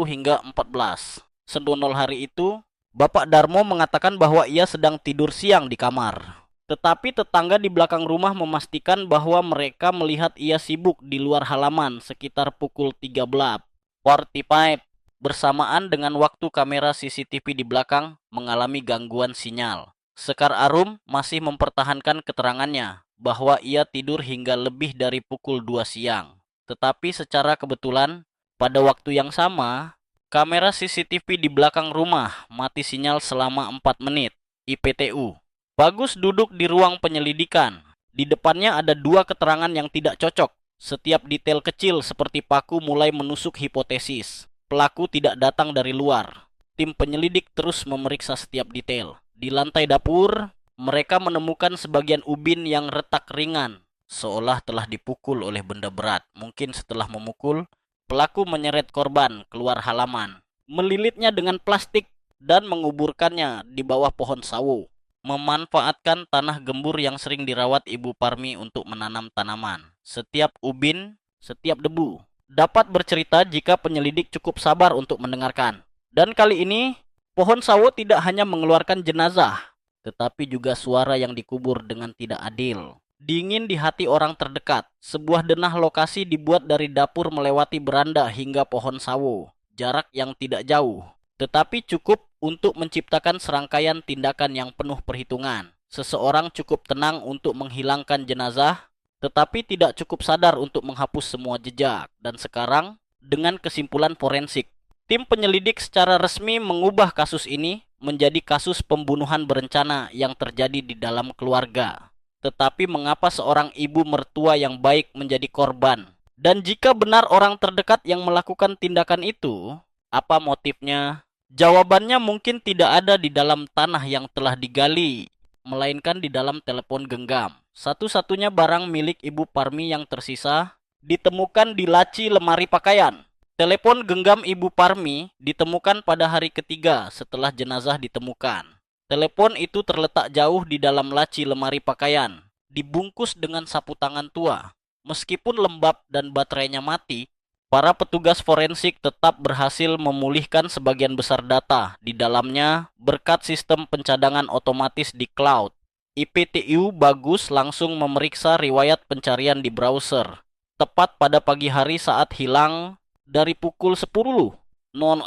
hingga 14. Sedonol hari itu, Bapak Darmo mengatakan bahwa ia sedang tidur siang di kamar. Tetapi tetangga di belakang rumah memastikan bahwa mereka melihat ia sibuk di luar halaman sekitar pukul 13.45, bersamaan dengan waktu kamera CCTV di belakang mengalami gangguan sinyal. Sekar Arum masih mempertahankan keterangannya bahwa ia tidur hingga lebih dari pukul 2 siang. Tetapi secara kebetulan, pada waktu yang sama, kamera CCTV di belakang rumah mati sinyal selama 4 menit. IPTU. Bagus duduk di ruang penyelidikan. Di depannya ada dua keterangan yang tidak cocok. Setiap detail kecil seperti paku mulai menusuk hipotesis. Pelaku tidak datang dari luar. Tim penyelidik terus memeriksa setiap detail. Di lantai dapur, mereka menemukan sebagian ubin yang retak ringan, seolah telah dipukul oleh benda berat. Mungkin setelah memukul, pelaku menyeret korban keluar halaman, melilitnya dengan plastik, dan menguburkannya di bawah pohon sawo. Memanfaatkan tanah gembur yang sering dirawat Ibu Parmi untuk menanam tanaman. Setiap ubin, setiap debu dapat bercerita jika penyelidik cukup sabar untuk mendengarkan. Dan kali ini, pohon sawo tidak hanya mengeluarkan jenazah, tetapi juga suara yang dikubur dengan tidak adil. Dingin di hati orang terdekat. Sebuah denah lokasi dibuat dari dapur melewati beranda hingga pohon sawo. Jarak yang tidak jauh, tetapi cukup untuk menciptakan serangkaian tindakan yang penuh perhitungan. Seseorang cukup tenang untuk menghilangkan jenazah, tetapi tidak cukup sadar untuk menghapus semua jejak. Dan sekarang, dengan kesimpulan forensik, tim penyelidik secara resmi mengubah kasus ini menjadi kasus pembunuhan berencana yang terjadi di dalam keluarga. Tetapi mengapa seorang ibu mertua yang baik menjadi korban? Dan jika benar orang terdekat yang melakukan tindakan itu, apa motifnya? Jawabannya mungkin tidak ada di dalam tanah yang telah digali, melainkan di dalam telepon genggam. Satu-satunya barang milik Ibu Parmi yang tersisa ditemukan di laci lemari pakaian. Telepon genggam Ibu Parmi ditemukan pada hari ketiga setelah jenazah ditemukan. Telepon itu terletak jauh di dalam laci lemari pakaian, dibungkus dengan sapu tangan tua. Meskipun lembab dan baterainya mati, para petugas forensik tetap berhasil memulihkan sebagian besar data di dalamnya berkat sistem pencadangan otomatis di cloud. IPTU Bagus langsung memeriksa riwayat pencarian di browser. Tepat pada pagi hari saat hilang dari pukul 10.00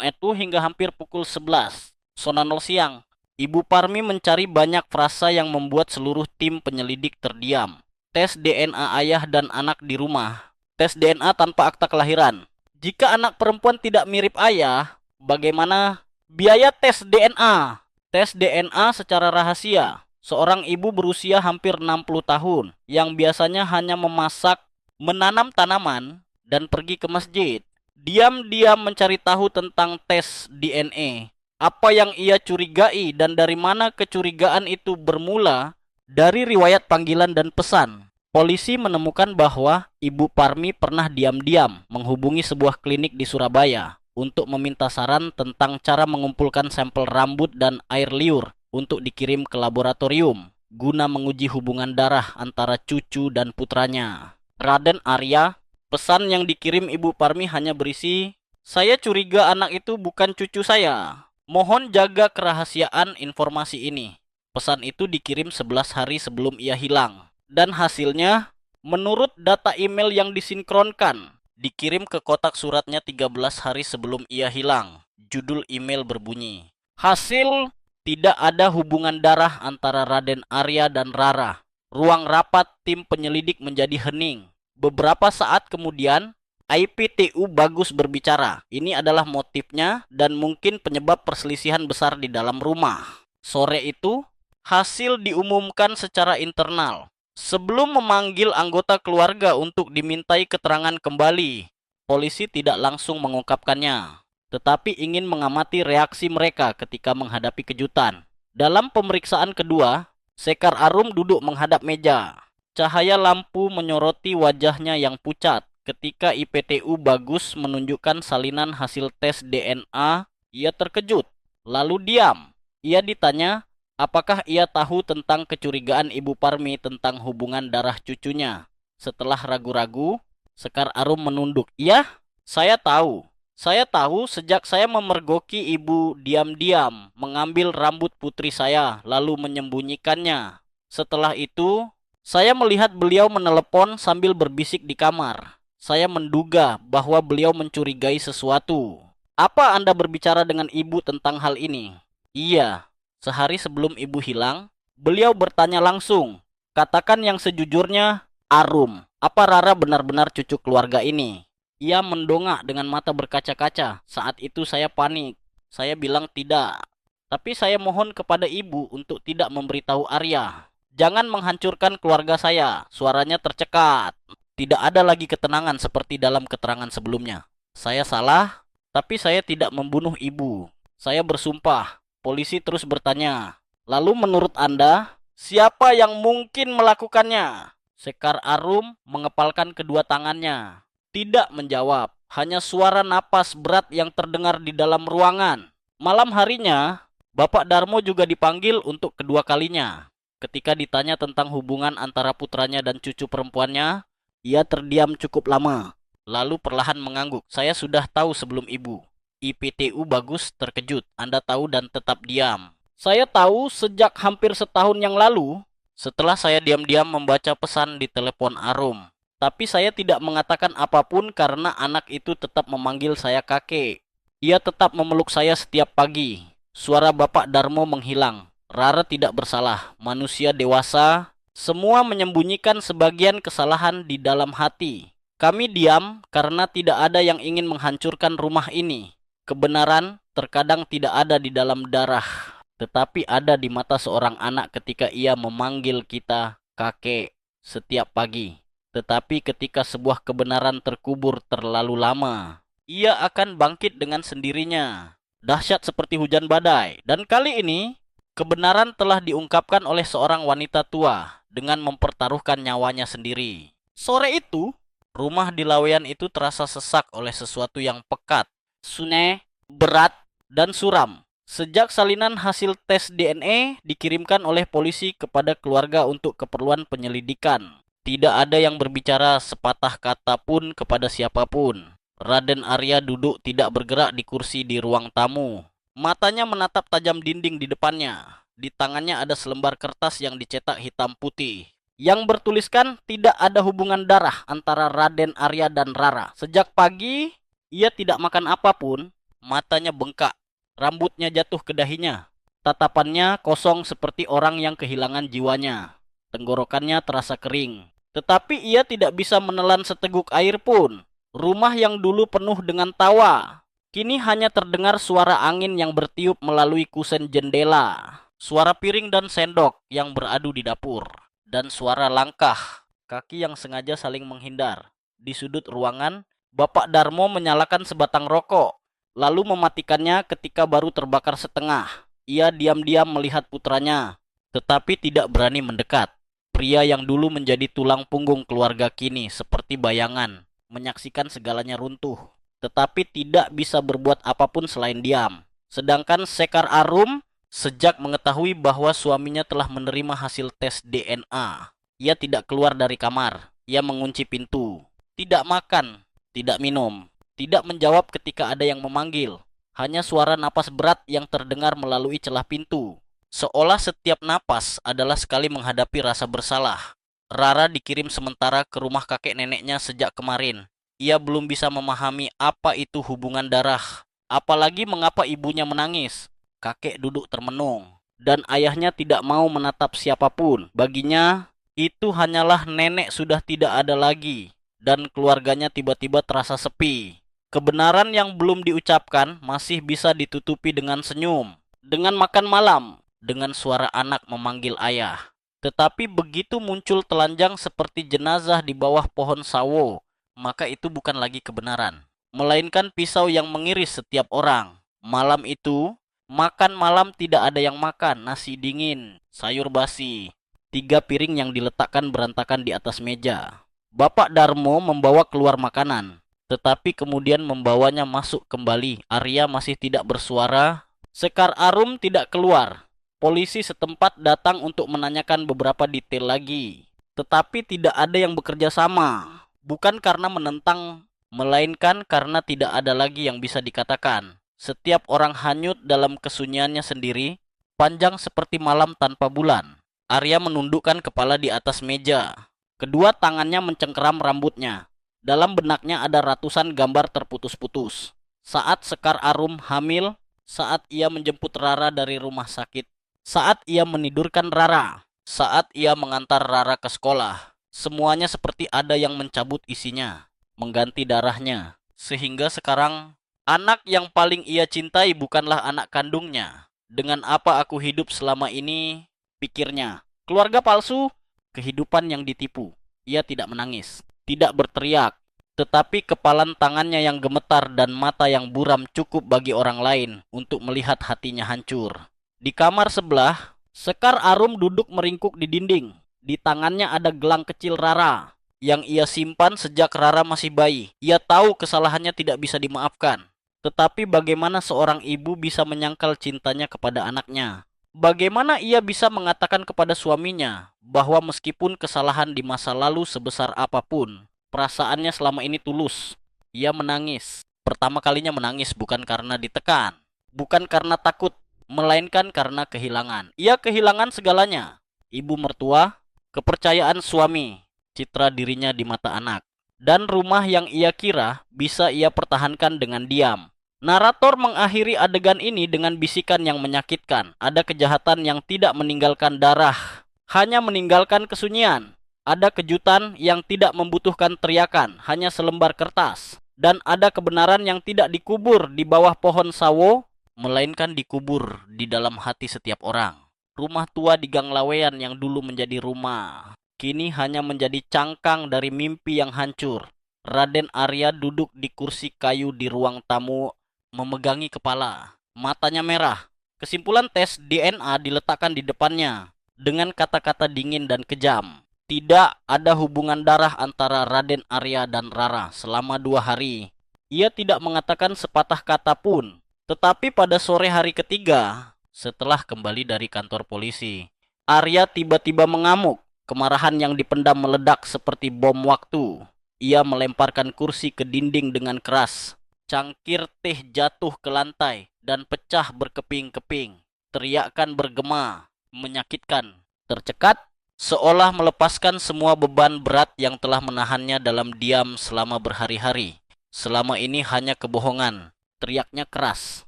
itu hingga hampir pukul 11 sonanol siang, Ibu Parmi mencari banyak frasa yang membuat seluruh tim penyelidik terdiam. Tes DNA ayah dan anak di rumah. Tes DNA tanpa akta kelahiran. Jika anak perempuan tidak mirip ayah, bagaimana biaya tes DNA? Tes DNA secara rahasia. Seorang ibu berusia hampir 60 tahun yang biasanya hanya memasak, menanam tanaman, dan pergi ke masjid. Diam-diam mencari tahu tentang tes DNA. Apa yang ia curigai dan dari mana kecurigaan itu bermula? Dari riwayat panggilan dan pesan. Polisi menemukan bahwa Ibu Parmi pernah diam-diam menghubungi sebuah klinik di Surabaya untuk meminta saran tentang cara mengumpulkan sampel rambut dan air liur untuk dikirim ke laboratorium guna menguji hubungan darah antara cucu dan putranya. Raden Arya. Pesan yang dikirim Ibu Parmi hanya berisi, "Saya curiga anak itu bukan cucu saya. Mohon jaga kerahasiaan informasi ini." Pesan itu dikirim 11 hari sebelum ia hilang. Dan hasilnya, menurut data email yang disinkronkan, dikirim ke kotak suratnya 13 hari sebelum ia hilang. Judul email berbunyi, "Hasil, tidak ada hubungan darah antara Raden Arya dan Rara." Ruang rapat tim penyelidik menjadi hening. Beberapa saat kemudian, IPTU Bagus berbicara. Ini adalah motifnya dan mungkin penyebab perselisihan besar di dalam rumah. Sore itu, hasil diumumkan secara internal. Sebelum memanggil anggota keluarga untuk dimintai keterangan kembali, polisi tidak langsung mengungkapkannya, tetapi ingin mengamati reaksi mereka ketika menghadapi kejutan. Dalam pemeriksaan kedua, Sekar Arum duduk menghadap meja. Cahaya lampu menyoroti wajahnya yang pucat. Ketika IPTU Bagus menunjukkan salinan hasil tes DNA, ia terkejut, lalu diam. Ia ditanya, apakah ia tahu tentang kecurigaan Ibu Parmi tentang hubungan darah cucunya. Setelah ragu-ragu, Sekar Arum menunduk. "Iya, saya tahu. Saya tahu sejak saya memergoki ibu diam-diam mengambil rambut putri saya lalu menyembunyikannya. Setelah itu, saya melihat beliau menelepon sambil berbisik di kamar. Saya menduga bahwa beliau mencurigai sesuatu." "Apa Anda berbicara dengan ibu tentang hal ini?" "Iya, sehari sebelum ibu hilang, beliau bertanya langsung. Katakan yang sejujurnya, Arum, apa Rara benar-benar cucu keluarga ini?" Ia mendongak dengan mata berkaca-kaca. Saat itu saya panik. Saya bilang tidak. "Tapi saya mohon kepada ibu untuk tidak memberitahu Arya. Jangan menghancurkan keluarga saya." Suaranya tercekat. Tidak ada lagi ketenangan seperti dalam keterangan sebelumnya. "Saya salah, tapi saya tidak membunuh ibu. Saya bersumpah." Polisi terus bertanya, "Lalu menurut Anda, siapa yang mungkin melakukannya?" Sekar Arum mengepalkan kedua tangannya. Tidak menjawab, hanya suara napas berat yang terdengar di dalam ruangan. Malam harinya, Bapak Darmo juga dipanggil untuk kedua kalinya. Ketika ditanya tentang hubungan antara putranya dan cucu perempuannya, ia terdiam cukup lama, lalu perlahan mengangguk. "Saya sudah tahu sebelum ibu." IPTU Bagus terkejut. "Anda tahu dan tetap diam?" "Saya tahu sejak hampir setahun yang lalu, setelah saya diam-diam membaca pesan di telepon Arum. Tapi saya tidak mengatakan apapun karena anak itu tetap memanggil saya kakek. Ia tetap memeluk saya setiap pagi." Suara Bapak Darmo menghilang. "Rara tidak bersalah, manusia dewasa. Semua menyembunyikan sebagian kesalahan di dalam hati. Kami diam karena tidak ada yang ingin menghancurkan rumah ini. Kebenaran terkadang tidak ada di dalam darah." tetapi ada di mata seorang anak ketika ia memanggil kita kakek setiap pagi. Tetapi ketika sebuah kebenaran terkubur terlalu lama, ia akan bangkit dengan sendirinya. Dahsyat seperti hujan badai. Dan kali ini, kebenaran telah diungkapkan oleh seorang wanita tua dengan mempertaruhkan nyawanya sendiri. Sore itu, rumah di Laweyan itu terasa sesak oleh sesuatu yang pekat, sunyi, berat, dan suram. Sejak salinan hasil tes DNA dikirimkan oleh polisi kepada keluarga untuk keperluan penyelidikan, tidak ada yang berbicara sepatah kata pun kepada siapapun. Raden Arya duduk tidak bergerak di kursi di ruang tamu. Matanya menatap tajam dinding di depannya. Di tangannya ada selembar kertas yang dicetak hitam putih, yang bertuliskan tidak ada hubungan darah antara Raden Arya dan Rara. Sejak pagi, ia tidak makan apapun, matanya bengkak, rambutnya jatuh ke dahinya. Tatapannya kosong seperti orang yang kehilangan jiwanya. Tenggorokannya terasa kering. Tetapi ia tidak bisa menelan seteguk air pun. Rumah yang dulu penuh dengan tawa, kini hanya terdengar suara angin yang bertiup melalui kusen jendela, suara piring dan sendok yang beradu di dapur, dan suara langkah kaki yang sengaja saling menghindar. Di sudut ruangan, Bapak Darmo menyalakan sebatang rokok, lalu mematikannya ketika baru terbakar setengah. Ia diam-diam melihat putranya, tetapi tidak berani mendekat. Pria yang dulu menjadi tulang punggung keluarga kini seperti bayangan, menyaksikan segalanya runtuh, tetapi tidak bisa berbuat apapun selain diam. Sedangkan Sekar Arum, sejak mengetahui bahwa suaminya telah menerima hasil tes DNA, ia tidak keluar dari kamar. Ia mengunci pintu, tidak makan, tidak minum, tidak menjawab ketika ada yang memanggil. Hanya suara napas berat yang terdengar melalui celah pintu. Seolah setiap napas adalah sekali menghadapi rasa bersalah. Rara dikirim sementara ke rumah kakek neneknya sejak kemarin. Ia belum bisa memahami apa itu hubungan darah, apalagi mengapa ibunya menangis. Kakek duduk termenung, dan ayahnya tidak mau menatap siapapun. Baginya, itu hanyalah nenek sudah tidak ada lagi, dan keluarganya tiba-tiba terasa sepi. Kebenaran yang belum diucapkan masih bisa ditutupi dengan senyum, dengan makan malam, dengan suara anak memanggil ayah. Tetapi begitu muncul telanjang seperti jenazah di bawah pohon sawo, maka itu bukan lagi kebenaran, melainkan pisau yang mengiris setiap orang. Malam itu, makan malam tidak ada yang makan, nasi dingin, sayur basi, 3 piring yang diletakkan berantakan di atas meja. Bapak Darmo membawa keluar makanan, tetapi kemudian membawanya masuk kembali. Arya masih tidak bersuara. Sekar Arum tidak keluar. Polisi setempat datang untuk menanyakan beberapa detail lagi, tetapi tidak ada yang bekerja sama. Bukan karena menentang, melainkan karena tidak ada lagi yang bisa dikatakan. Setiap orang hanyut dalam kesunyiannya sendiri, panjang seperti malam tanpa bulan. Arya menundukkan kepala di atas meja. Kedua tangannya mencengkeram rambutnya. Dalam benaknya ada ratusan gambar terputus-putus. Saat Sekar Arum hamil, saat ia menjemput Rara dari rumah sakit, saat ia menidurkan Rara, saat ia mengantar Rara ke sekolah, semuanya seperti ada yang mencabut isinya, mengganti darahnya. Sehingga sekarang, anak yang paling ia cintai bukanlah anak kandungnya. Dengan apa aku hidup selama ini, pikirnya. Keluarga palsu, kehidupan yang ditipu. Ia tidak menangis, tidak berteriak, tetapi kepalan tangannya yang gemetar dan mata yang buram cukup bagi orang lain untuk melihat hatinya hancur. Di kamar sebelah, Sekar Arum duduk meringkuk di dinding. Di tangannya ada gelang kecil Rara, yang ia simpan sejak Rara masih bayi. Ia tahu kesalahannya tidak bisa dimaafkan. Tetapi bagaimana seorang ibu bisa menyangkal cintanya kepada anaknya? Bagaimana ia bisa mengatakan kepada suaminya bahwa meskipun kesalahan di masa lalu sebesar apapun, perasaannya selama ini tulus? Ia menangis. Pertama kalinya menangis bukan karena ditekan, bukan karena takut, melainkan karena kehilangan. Ia kehilangan segalanya. Ibu mertua, kepercayaan suami, citra dirinya di mata anak, dan rumah yang ia kira bisa ia pertahankan dengan diam. Narator mengakhiri adegan ini dengan bisikan yang menyakitkan. Ada kejahatan yang tidak meninggalkan darah, hanya meninggalkan kesunyian. Ada kejutan yang tidak membutuhkan teriakan, hanya selembar kertas. Dan ada kebenaran yang tidak dikubur di bawah pohon sawo, melainkan dikubur di dalam hati setiap orang. Rumah tua di Gang Laweyan yang dulu menjadi rumah, kini hanya menjadi cangkang dari mimpi yang hancur. Raden Arya duduk di kursi kayu di ruang tamu, memegangi kepala. Matanya merah. Kesimpulan tes DNA diletakkan di depannya dengan kata-kata dingin dan kejam. Tidak ada hubungan darah antara Raden Arya dan Rara selama 2 hari. Ia tidak mengatakan sepatah kata pun. Tetapi pada sore hari ketiga, setelah kembali dari kantor polisi, Arya tiba-tiba mengamuk. Kemarahan yang dipendam meledak seperti bom waktu. Ia melemparkan kursi ke dinding dengan keras. Cangkir teh jatuh ke lantai dan pecah berkeping-keping. Teriakan bergema, menyakitkan. Tercekat, seolah melepaskan semua beban berat yang telah menahannya dalam diam selama berhari-hari. Selama ini hanya kebohongan. Teriaknya keras,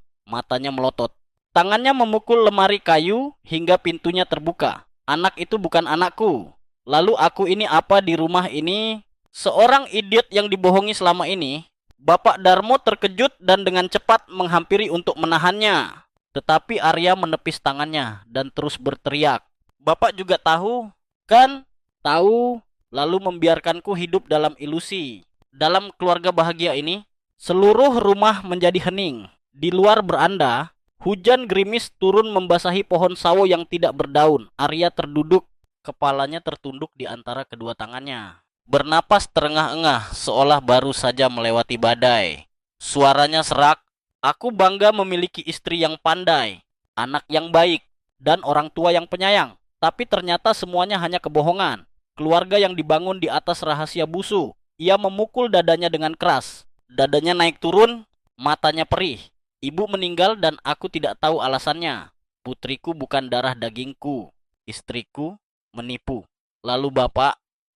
matanya melotot. Tangannya memukul lemari kayu hingga pintunya terbuka. Anak itu bukan anakku. Lalu aku ini apa di rumah ini? Seorang idiot yang dibohongi selama ini. Bapak Darmo terkejut dan dengan cepat menghampiri untuk menahannya. Tetapi Arya menepis tangannya dan terus berteriak. Bapak juga tahu, kan? Tahu, lalu membiarkanku hidup dalam ilusi. Dalam keluarga bahagia ini, seluruh rumah menjadi hening. Di luar beranda, hujan gerimis turun membasahi pohon sawo yang tidak berdaun. Arya terduduk, kepalanya tertunduk di antara kedua tangannya. Bernapas terengah-engah, seolah baru saja melewati badai. Suaranya serak, aku bangga memiliki istri yang pandai, anak yang baik, dan orang tua yang penyayang. Tapi ternyata semuanya hanya kebohongan. Keluarga yang dibangun di atas rahasia busu. Ia memukul dadanya dengan keras. Dadanya naik turun, matanya perih. Ibu meninggal dan aku tidak tahu alasannya. Putriku bukan darah dagingku. Istriku menipu. Lalu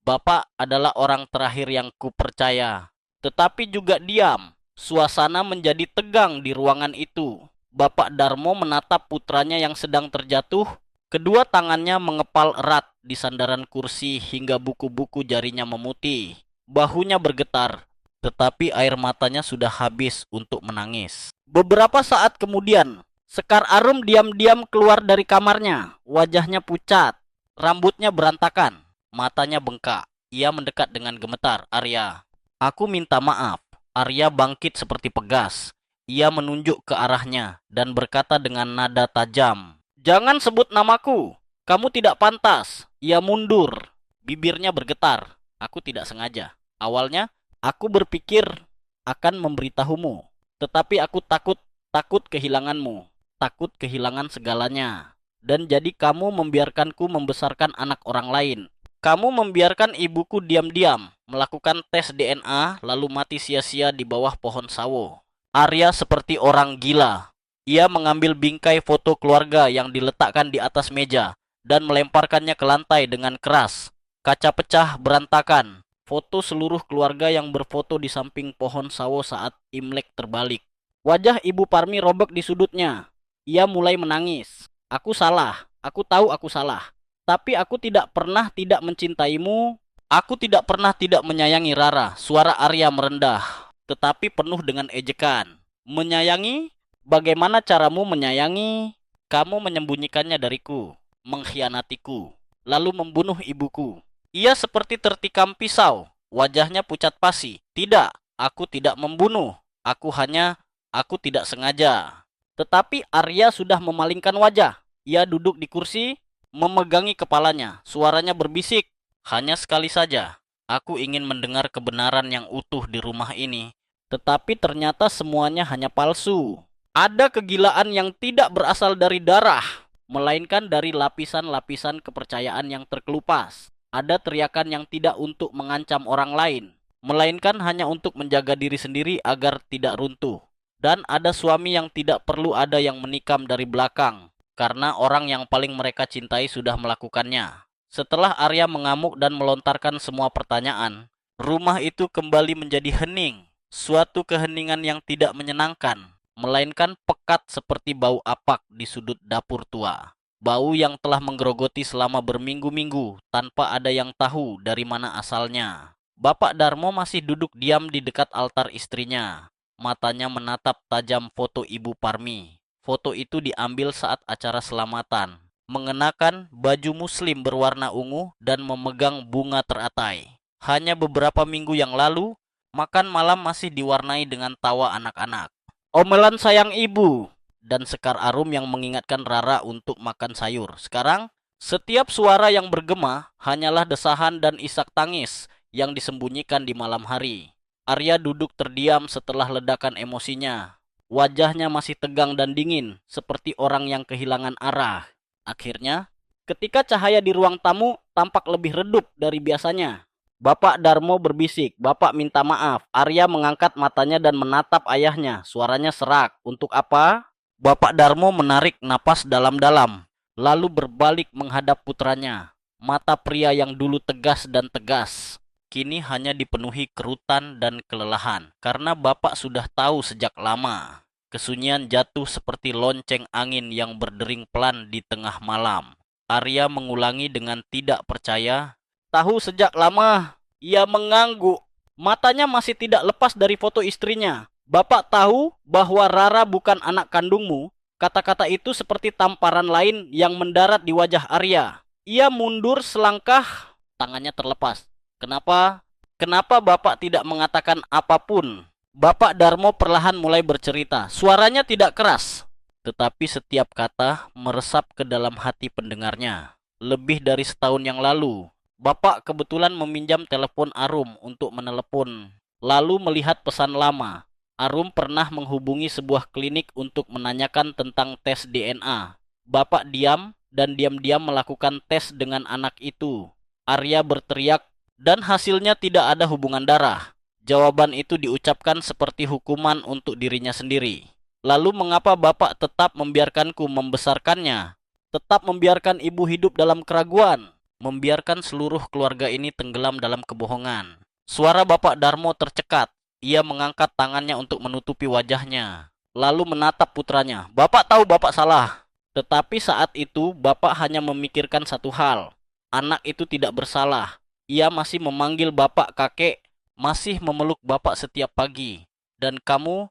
Bapak adalah orang terakhir yang kupercaya. Tetapi juga diam. Suasana menjadi tegang di ruangan itu. Bapak Darmo menatap putranya yang sedang terjatuh. Kedua tangannya mengepal erat di sandaran kursi hingga buku-buku jarinya memutih. Bahunya bergetar, tetapi air matanya sudah habis untuk menangis. Beberapa saat kemudian, Sekar Arum diam-diam keluar dari kamarnya. Wajahnya pucat, rambutnya berantakan, matanya bengkak. Ia mendekat dengan gemetar. Arya, aku minta maaf. Arya bangkit seperti pegas. Ia menunjuk ke arahnya dan berkata dengan nada tajam. Jangan sebut namaku. Kamu tidak pantas. Ia mundur. Bibirnya bergetar. Aku tidak sengaja. Awalnya, aku berpikir akan memberitahumu. Tetapi aku takut kehilanganmu. Takut kehilangan segalanya. Dan jadi kamu membiarkanku membesarkan anak orang lain. Kamu membiarkan ibuku diam-diam melakukan tes DNA lalu mati sia-sia di bawah pohon sawo. Arya seperti orang gila. Ia mengambil bingkai foto keluarga yang diletakkan di atas meja dan melemparkannya ke lantai dengan keras. Kaca pecah berantakan. Foto seluruh keluarga yang berfoto di samping pohon sawo saat Imlek terbalik. Wajah Ibu Parmi robek di sudutnya. Ia mulai menangis. Aku salah. Aku tahu aku salah. Tapi aku tidak pernah tidak mencintaimu. Aku tidak pernah tidak menyayangi Rara. Suara Arya merendah, tetapi penuh dengan ejekan. Menyayangi? Bagaimana caramu menyayangi? Kamu menyembunyikannya dariku, mengkhianatiku, lalu membunuh ibuku. Ia seperti tertikam pisau. Wajahnya pucat pasi. Tidak, aku tidak membunuh. Aku tidak sengaja. Tetapi Arya sudah memalingkan wajah. Ia duduk di kursi, memegangi kepalanya. Suaranya berbisik. Hanya sekali saja. Aku ingin mendengar kebenaran yang utuh di rumah ini. Tetapi ternyata semuanya hanya palsu. Ada kegilaan yang tidak berasal dari darah, melainkan dari lapisan-lapisan kepercayaan yang terkelupas. Ada teriakan yang tidak untuk mengancam orang lain, melainkan hanya untuk menjaga diri sendiri agar tidak runtuh. Dan ada suami yang tidak perlu ada yang menikam dari belakang, karena orang yang paling mereka cintai sudah melakukannya. Setelah Arya mengamuk dan melontarkan semua pertanyaan, rumah itu kembali menjadi hening. Suatu keheningan yang tidak menyenangkan, melainkan pekat seperti bau apak di sudut dapur tua. Bau yang telah menggerogoti selama berminggu-minggu tanpa ada yang tahu dari mana asalnya. Bapak Darmo masih duduk diam di dekat altar istrinya. Matanya menatap tajam foto Ibu Parmi. Foto itu diambil saat acara selamatan, mengenakan baju muslim berwarna ungu dan memegang bunga teratai. Hanya beberapa minggu yang lalu, makan malam masih diwarnai dengan tawa anak-anak, omelan sayang ibu, dan sekar arum yang mengingatkan Rara untuk makan sayur. Sekarang, setiap suara yang bergema hanyalah desahan dan isak tangis yang disembunyikan di malam hari. Arya duduk terdiam setelah ledakan emosinya. Wajahnya masih tegang dan dingin, seperti orang yang kehilangan arah. Akhirnya, ketika cahaya di ruang tamu tampak lebih redup dari biasanya, Bapak Darmo berbisik, "Bapak minta maaf." Arya mengangkat matanya dan menatap ayahnya. Suaranya serak. "Untuk apa?" Bapak Darmo menarik napas dalam-dalam, lalu berbalik menghadap putranya. Mata pria yang dulu tegas dan tegas kini hanya dipenuhi kerutan dan kelelahan, karena bapak sudah tahu sejak lama. Kesunyian jatuh seperti lonceng angin yang berdering pelan di tengah malam. Arya mengulangi dengan tidak percaya, "Tahu sejak lama." Ia mengangguk. Matanya masih tidak lepas dari foto istrinya. "Bapak tahu bahwa Rara bukan anak kandungmu?" Kata-kata itu seperti tamparan lain yang mendarat di wajah Arya. Ia mundur selangkah, tangannya terlepas. "Kenapa? Kenapa Bapak tidak mengatakan apapun?" Bapak Darmo perlahan mulai bercerita. Suaranya tidak keras, tetapi setiap kata meresap ke dalam hati pendengarnya. "Lebih dari setahun yang lalu, Bapak kebetulan meminjam telepon Arum untuk menelepon, lalu melihat pesan lama. Arum pernah menghubungi sebuah klinik untuk menanyakan tentang tes DNA. Bapak diam dan diam-diam melakukan tes dengan anak itu." Arya berteriak, "Dan hasilnya tidak ada hubungan darah." Jawaban itu diucapkan seperti hukuman untuk dirinya sendiri. "Lalu mengapa Bapak tetap membiarkanku membesarkannya? Tetap membiarkan ibu hidup dalam keraguan? Membiarkan seluruh keluarga ini tenggelam dalam kebohongan?" Suara Bapak Darmo tercekat. Ia mengangkat tangannya untuk menutupi wajahnya, lalu menatap putranya. "Bapak tahu Bapak salah. Tetapi saat itu Bapak hanya memikirkan satu hal. Anak itu tidak bersalah. Ia masih memanggil Bapak kakek, masih memeluk Bapak setiap pagi. Dan kamu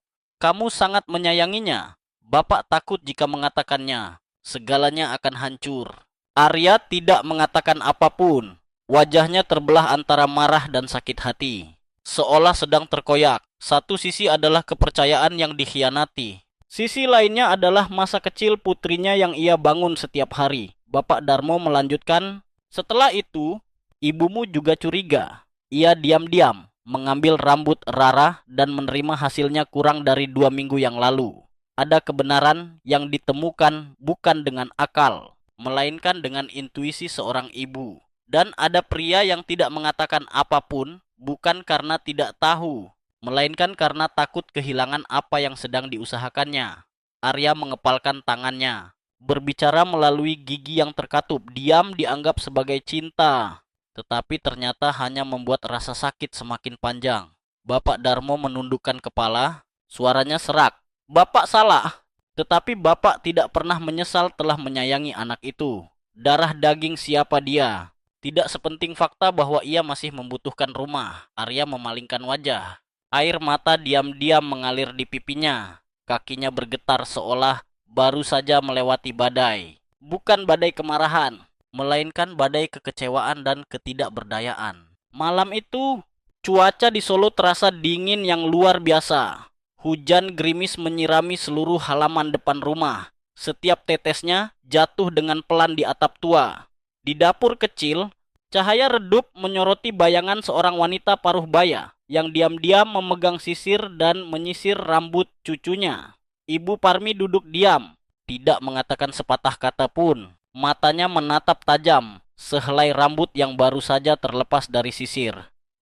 sangat menyayanginya. Bapak takut jika mengatakannya, segalanya akan hancur." Arya tidak mengatakan apapun. Wajahnya terbelah antara marah dan sakit hati, seolah sedang terkoyak. Satu sisi adalah kepercayaan yang dikhianati. Sisi lainnya adalah masa kecil putrinya yang ia bangun setiap hari. Bapak Darmo melanjutkan, "Setelah itu, ibumu juga curiga. Ia diam-diam mengambil rambut Rara dan menerima hasilnya kurang dari 2 minggu yang lalu. Ada kebenaran yang ditemukan bukan dengan akal, melainkan dengan intuisi seorang ibu. Dan ada pria yang tidak mengatakan apapun, bukan karena tidak tahu, melainkan karena takut kehilangan apa yang sedang diusahakannya." Arya mengepalkan tangannya, berbicara melalui gigi yang terkatup. Diam dianggap sebagai cinta, tetapi ternyata hanya membuat rasa sakit semakin panjang. Bapak Darmo menundukkan kepala, suaranya serak. "Bapak salah. Tetapi Bapak tidak pernah menyesal telah menyayangi anak itu. Darah daging siapa dia? Tidak sepenting fakta bahwa ia masih membutuhkan rumah." Arya memalingkan wajah. Air mata diam-diam mengalir di pipinya. Kakinya bergetar seolah baru saja melewati badai. Bukan badai kemarahan, melainkan badai kekecewaan dan ketidakberdayaan. Malam itu, cuaca di Solo terasa dingin yang luar biasa. Hujan gerimis menyirami seluruh halaman depan rumah. Setiap tetesnya jatuh dengan pelan di atap tua. Di dapur kecil, cahaya redup menyoroti bayangan seorang wanita paruh baya yang diam-diam memegang sisir dan menyisir rambut cucunya. Ibu Parmi duduk diam, tidak mengatakan sepatah kata pun. Matanya menatap tajam sehelai rambut yang baru saja terlepas dari sisir.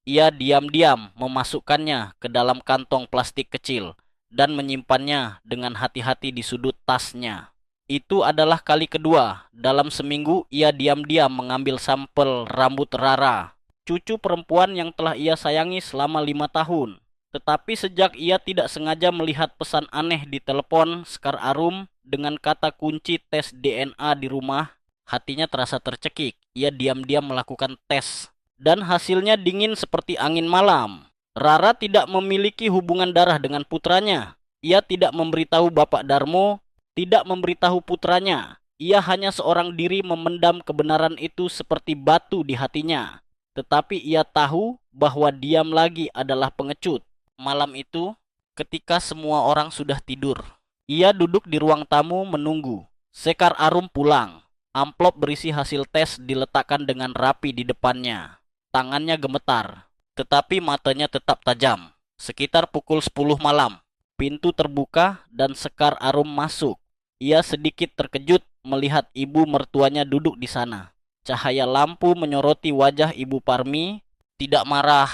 Ia diam-diam memasukkannya ke dalam kantong plastik kecil dan menyimpannya dengan hati-hati di sudut tasnya. Itu adalah kali kedua dalam seminggu ia diam-diam mengambil sampel rambut Rara, cucu perempuan yang telah ia sayangi selama 5 tahun. Tetapi sejak ia tidak sengaja melihat pesan aneh di telepon Sekar Arum dengan kata kunci tes DNA di rumah, hatinya terasa tercekik. Ia diam-diam melakukan tes, dan hasilnya dingin seperti angin malam. Rara tidak memiliki hubungan darah dengan putranya. Ia tidak memberitahu Bapak Darmo tidak memberitahu putranya. Ia hanya seorang diri memendam kebenaran itu seperti batu di hatinya. Tetapi ia tahu bahwa diam lagi adalah pengecut. Malam itu, ketika semua orang sudah tidur, ia duduk di ruang tamu menunggu. Sekar Arum pulang. Amplop berisi hasil tes diletakkan dengan rapi di depannya. Tangannya gemetar, tetapi matanya tetap tajam. Sekitar pukul 10 malam, pintu terbuka dan Sekar Arum masuk. Ia sedikit terkejut melihat ibu mertuanya duduk di sana. Cahaya lampu menyoroti wajah Ibu Parmi, tidak marah,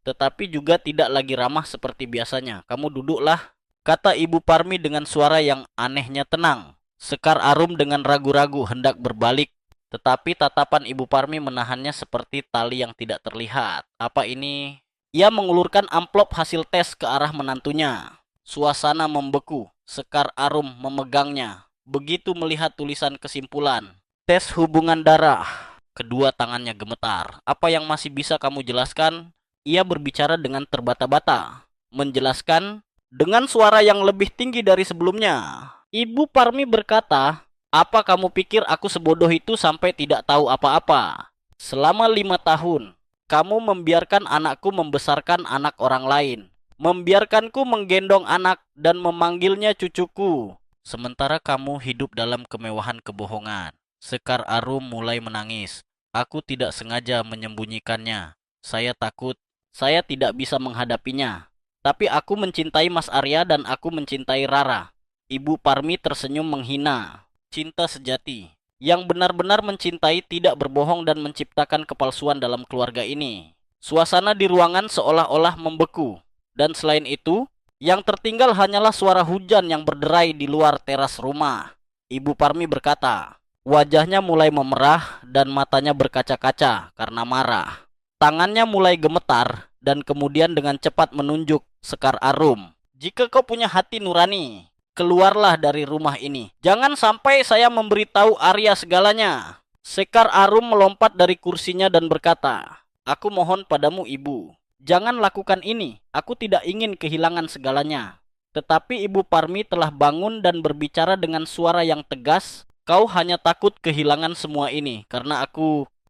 tetapi juga tidak lagi ramah seperti biasanya. "Kamu duduklah," kata Ibu Parmi dengan suara yang anehnya tenang. Sekar Arum dengan ragu-ragu hendak berbalik, tetapi tatapan Ibu Parmi menahannya seperti tali yang tidak terlihat. "Apa ini?" Ia mengulurkan amplop hasil tes ke arah menantunya. Suasana membeku. Sekar Arum memegangnya. Begitu melihat tulisan kesimpulan, tes hubungan darah. Kedua tangannya gemetar. "Apa yang masih bisa kamu jelaskan?" Ia berbicara dengan terbata-bata, menjelaskan dengan suara yang lebih tinggi dari sebelumnya. Ibu Parmi berkata, "Apa kamu pikir aku sebodoh itu sampai tidak tahu apa-apa? Selama 5 tahun, kamu membiarkan anakku membesarkan anak orang lain. Membiarkanku menggendong anak dan memanggilnya cucuku. Sementara kamu hidup dalam kemewahan kebohongan." Sekar Arum mulai menangis. "Aku tidak sengaja menyembunyikannya. Saya takut. Saya tidak bisa menghadapinya. Tapi aku mencintai Mas Arya dan aku mencintai Rara." Ibu Parmi tersenyum menghina. Cinta sejati yang benar-benar mencintai tidak berbohong dan menciptakan kepalsuan dalam keluarga ini. Suasana di ruangan seolah-olah membeku. Dan selain itu, yang tertinggal hanyalah suara hujan yang berderai di luar teras rumah. Ibu Parmi berkata, wajahnya mulai memerah dan matanya berkaca-kaca karena marah. Tangannya mulai gemetar dan kemudian dengan cepat menunjuk Sekar Arum. "Jika kau punya hati nurani, keluarlah dari rumah ini. Jangan sampai saya memberitahu Arya segalanya." Sekar Arum melompat dari kursinya dan berkata, "Aku mohon padamu, Ibu. Jangan lakukan ini. Aku tidak ingin kehilangan segalanya." Tetapi Ibu Parmi telah bangun dan berbicara dengan suara yang tegas. "Kau hanya takut kehilangan semua ini karena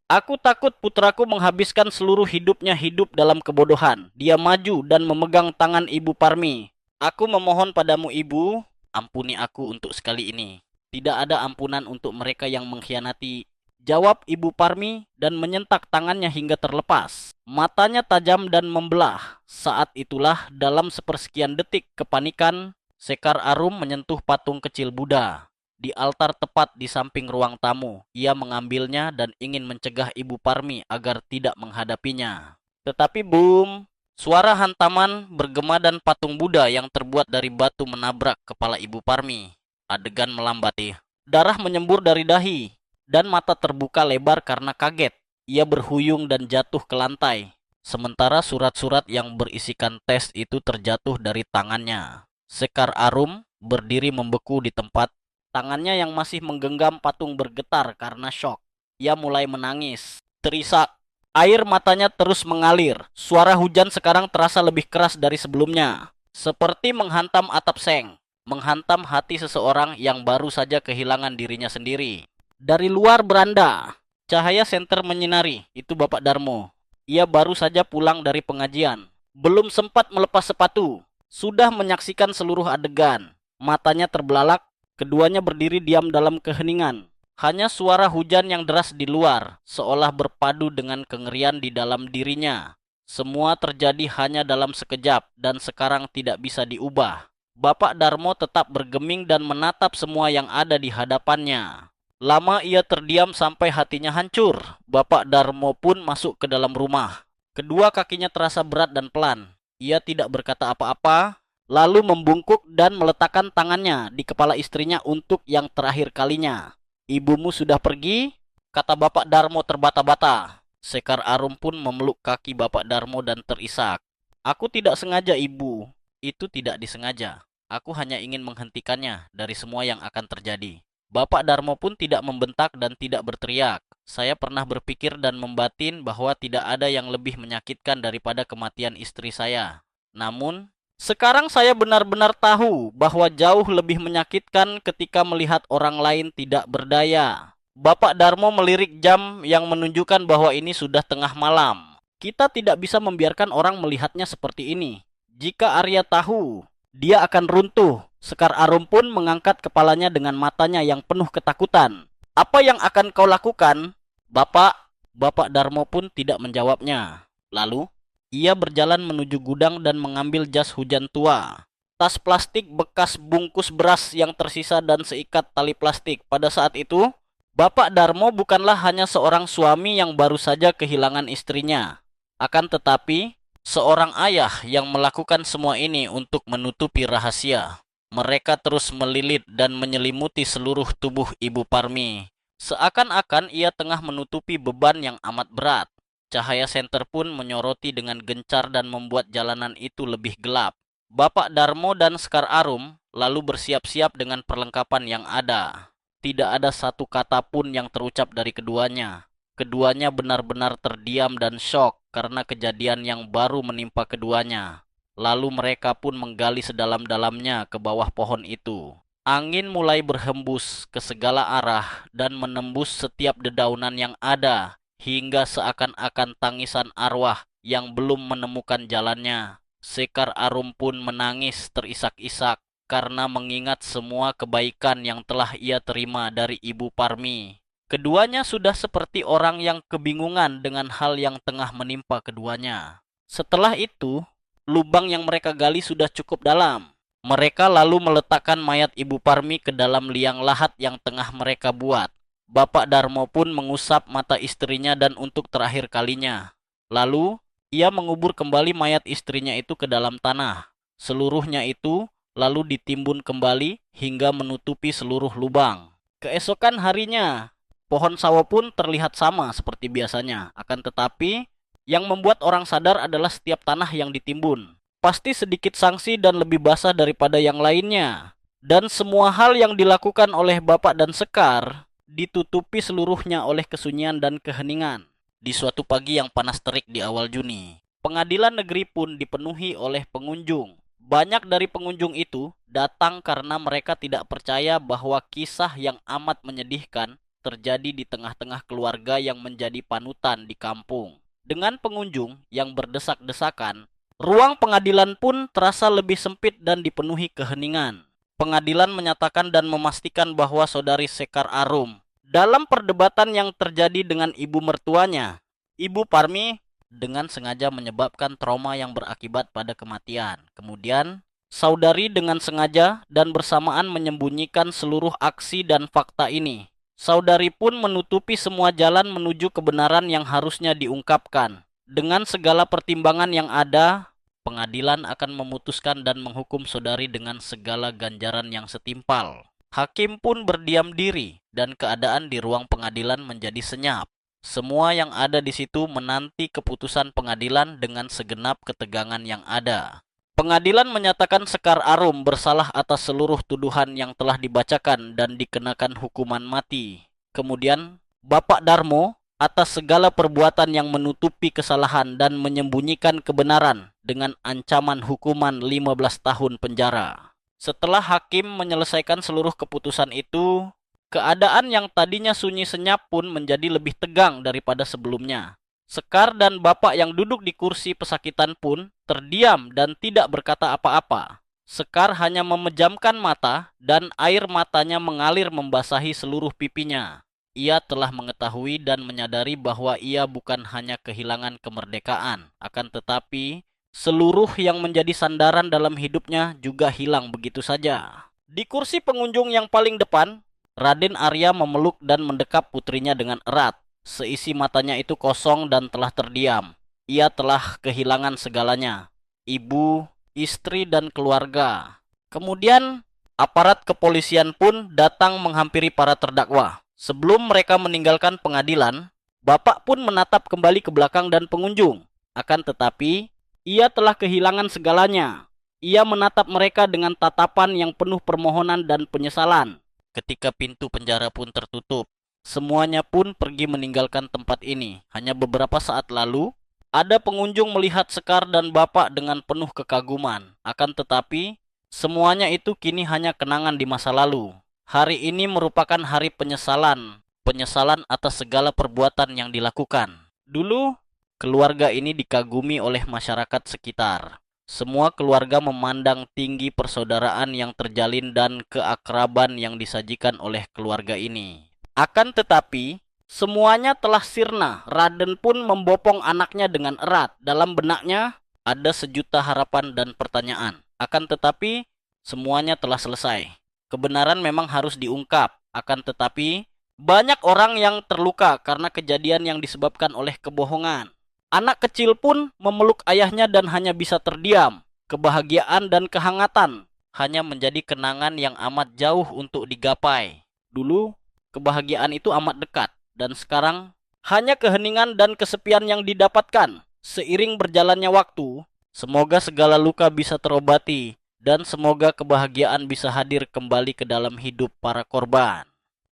Aku takut putraku menghabiskan seluruh hidupnya hidup dalam kebodohan." Dia maju dan memegang tangan Ibu Parmi. "Aku memohon padamu, Ibu, ampuni aku untuk sekali ini. Tidak ada ampunan untuk mereka yang mengkhianati," jawab Ibu Parmi dan menyentak tangannya hingga terlepas. Matanya tajam dan membelah. Saat itulah dalam sepersekian detik kepanikan, Sekar Arum menyentuh patung kecil Buddha di altar tepat di samping ruang tamu. Ia mengambilnya dan ingin mencegah Ibu Parmi agar tidak menghadapinya. Tetapi boom! Suara hantaman bergema dan patung Buddha yang terbuat dari batu menabrak kepala Ibu Parmi. Adegan melambat. Darah menyembur dari dahi dan mata terbuka lebar karena kaget. Ia berhuyung dan jatuh ke lantai. Sementara surat-surat yang berisikan tes itu terjatuh dari tangannya. Sekar Arum berdiri membeku di tempat. Tangannya yang masih menggenggam patung bergetar karena syok. Ia mulai menangis, terisak. Air matanya terus mengalir. Suara hujan sekarang terasa lebih keras dari sebelumnya. Seperti menghantam atap seng. Menghantam hati seseorang yang baru saja kehilangan dirinya sendiri. Dari luar beranda, cahaya senter menyinari. Itu Bapak Darmo. Ia baru saja pulang dari pengajian. Belum sempat melepas sepatu. Sudah menyaksikan seluruh adegan. Matanya terbelalak. Keduanya berdiri diam dalam keheningan. Hanya suara hujan yang deras di luar, seolah berpadu dengan kengerian di dalam dirinya. Semua terjadi hanya dalam sekejap dan sekarang tidak bisa diubah. Bapak Darmo tetap bergeming dan menatap semua yang ada di hadapannya. Lama ia terdiam sampai hatinya hancur. Bapak Darmo pun masuk ke dalam rumah. Kedua kakinya terasa berat dan pelan. Ia tidak berkata apa-apa, lalu membungkuk dan meletakkan tangannya di kepala istrinya untuk yang terakhir kalinya. "Ibumu sudah pergi?" kata Bapak Darmo terbata-bata. Sekar Arum pun memeluk kaki Bapak Darmo dan terisak. "Aku tidak sengaja, Ibu. Itu tidak disengaja. Aku hanya ingin menghentikannya dari semua yang akan terjadi." Bapak Darmo pun tidak membentak dan tidak berteriak. "Saya pernah berpikir dan membatin bahwa tidak ada yang lebih menyakitkan daripada kematian istri saya. Namun, Sekarang saya benar-benar tahu bahwa jauh lebih menyakitkan ketika melihat orang lain tidak berdaya. Bapak Darmo melirik jam yang menunjukkan bahwa ini sudah tengah malam. Kita tidak bisa membiarkan orang melihatnya seperti ini. Jika Arya tahu, dia akan runtuh. Sekar Arum pun mengangkat kepalanya dengan matanya yang penuh ketakutan. Apa yang akan kau lakukan, Bapak? Bapak Darmo pun tidak menjawabnya. Lalu, ia berjalan menuju gudang dan mengambil jas hujan tua, tas plastik bekas bungkus beras yang tersisa dan seikat tali plastik. Pada saat itu, Bapak Darmo bukanlah hanya seorang suami yang baru saja kehilangan istrinya. Akan tetapi, seorang ayah yang melakukan semua ini untuk menutupi rahasia. Mereka terus melilit dan menyelimuti seluruh tubuh Ibu Parmi. Seakan-akan ia tengah menutupi beban yang amat berat. Cahaya senter pun menyoroti dengan gencar dan membuat jalanan itu lebih gelap. Bapak Darmo dan Sekar Arum lalu bersiap-siap dengan perlengkapan yang ada. Tidak ada satu kata pun yang terucap dari keduanya. Keduanya benar-benar terdiam dan syok karena kejadian yang baru menimpa keduanya. Lalu mereka pun menggali sedalam-dalamnya ke bawah pohon itu. Angin mulai berhembus ke segala arah dan menembus setiap dedaunan yang ada, hingga seakan-akan tangisan arwah yang belum menemukan jalannya. Sekar Arum pun menangis terisak-isak karena mengingat semua kebaikan yang telah ia terima dari Ibu Parmi. Keduanya sudah seperti orang yang kebingungan dengan hal yang tengah menimpa keduanya. Setelah itu, lubang yang mereka gali sudah cukup dalam. Mereka lalu meletakkan mayat Ibu Parmi ke dalam liang lahat yang tengah mereka buat. Bapak Darmo pun mengusap mata istrinya dan untuk terakhir kalinya. Lalu, ia mengubur kembali mayat istrinya itu ke dalam tanah. Seluruhnya itu lalu ditimbun kembali hingga menutupi seluruh lubang. Keesokan harinya, pohon sawo pun terlihat sama seperti biasanya. Akan tetapi, yang membuat orang sadar adalah setiap tanah yang ditimbun. Pasti sedikit sangsi dan lebih basah daripada yang lainnya. Dan semua hal yang dilakukan oleh Bapak dan Sekar ditutupi seluruhnya oleh kesunyian dan keheningan. Di suatu pagi yang panas terik di awal Juni, pengadilan negeri pun dipenuhi oleh pengunjung. Banyak dari pengunjung itu datang karena mereka tidak percaya bahwa kisah yang amat menyedihkan terjadi di tengah-tengah keluarga yang menjadi panutan di kampung. Dengan pengunjung yang berdesak-desakan, ruang pengadilan pun terasa lebih sempit dan dipenuhi keheningan. Pengadilan menyatakan dan memastikan bahwa saudari Sekar Arum dalam perdebatan yang terjadi dengan ibu mertuanya, Ibu Parmi, dengan sengaja menyebabkan trauma yang berakibat pada kematian. Kemudian, saudari dengan sengaja dan bersamaan menyembunyikan seluruh aksi dan fakta ini. Saudari pun menutupi semua jalan menuju kebenaran yang harusnya diungkapkan. Dengan segala pertimbangan yang ada, pengadilan akan memutuskan dan menghukum saudari dengan segala ganjaran yang setimpal. Hakim pun berdiam diri dan keadaan di ruang pengadilan menjadi senyap. Semua yang ada di situ menanti keputusan pengadilan dengan segenap ketegangan yang ada. Pengadilan menyatakan Sekar Arum bersalah atas seluruh tuduhan yang telah dibacakan dan dikenakan hukuman mati. Kemudian, Bapak Darmo atas segala perbuatan yang menutupi kesalahan dan menyembunyikan kebenaran dengan ancaman hukuman 15 tahun penjara. Setelah hakim menyelesaikan seluruh keputusan itu, keadaan yang tadinya sunyi senyap pun menjadi lebih tegang daripada sebelumnya. Sekar dan bapak yang duduk di kursi pesakitan pun terdiam dan tidak berkata apa-apa. Sekar hanya memejamkan mata dan air matanya mengalir membasahi seluruh pipinya. Ia telah mengetahui dan menyadari bahwa ia bukan hanya kehilangan kemerdekaan, akan tetapi seluruh yang menjadi sandaran dalam hidupnya juga hilang begitu saja. Di kursi pengunjung yang paling depan, Raden Arya memeluk dan mendekap putrinya dengan erat. Seisi matanya itu kosong dan telah terdiam. Ia telah kehilangan segalanya. Ibu, istri, dan keluarga. Kemudian, aparat kepolisian pun datang menghampiri para terdakwa. Sebelum mereka meninggalkan pengadilan, bapak pun menatap kembali ke belakang dan pengunjung. Akan tetapi, ia telah kehilangan segalanya. Ia menatap mereka dengan tatapan yang penuh permohonan dan penyesalan. Ketika pintu penjara pun tertutup, semuanya pun pergi meninggalkan tempat ini. Hanya beberapa saat lalu, Ada pengunjung melihat Sekar dan bapak dengan penuh kekaguman. Akan tetapi, semuanya itu kini hanya kenangan di masa lalu. Hari ini merupakan hari penyesalan. Penyesalan atas segala perbuatan yang dilakukan. Dulu, keluarga ini dikagumi oleh masyarakat sekitar. Semua keluarga memandang tinggi persaudaraan yang terjalin dan keakraban yang disajikan oleh keluarga ini. Akan tetapi, semuanya telah sirna. Raden pun membopong anaknya dengan erat. Dalam benaknya ada sejuta harapan dan pertanyaan. Akan tetapi, semuanya telah selesai. Kebenaran memang harus diungkap. Akan tetapi, banyak orang yang terluka karena kejadian yang disebabkan oleh kebohongan. Anak kecil pun memeluk ayahnya dan hanya bisa terdiam. Kebahagiaan dan kehangatan hanya menjadi kenangan yang amat jauh untuk digapai. Dulu, kebahagiaan itu amat dekat. Dan sekarang, hanya keheningan dan kesepian yang didapatkan. Seiring berjalannya waktu, semoga segala luka bisa terobati. Dan semoga kebahagiaan bisa hadir kembali ke dalam hidup para korban.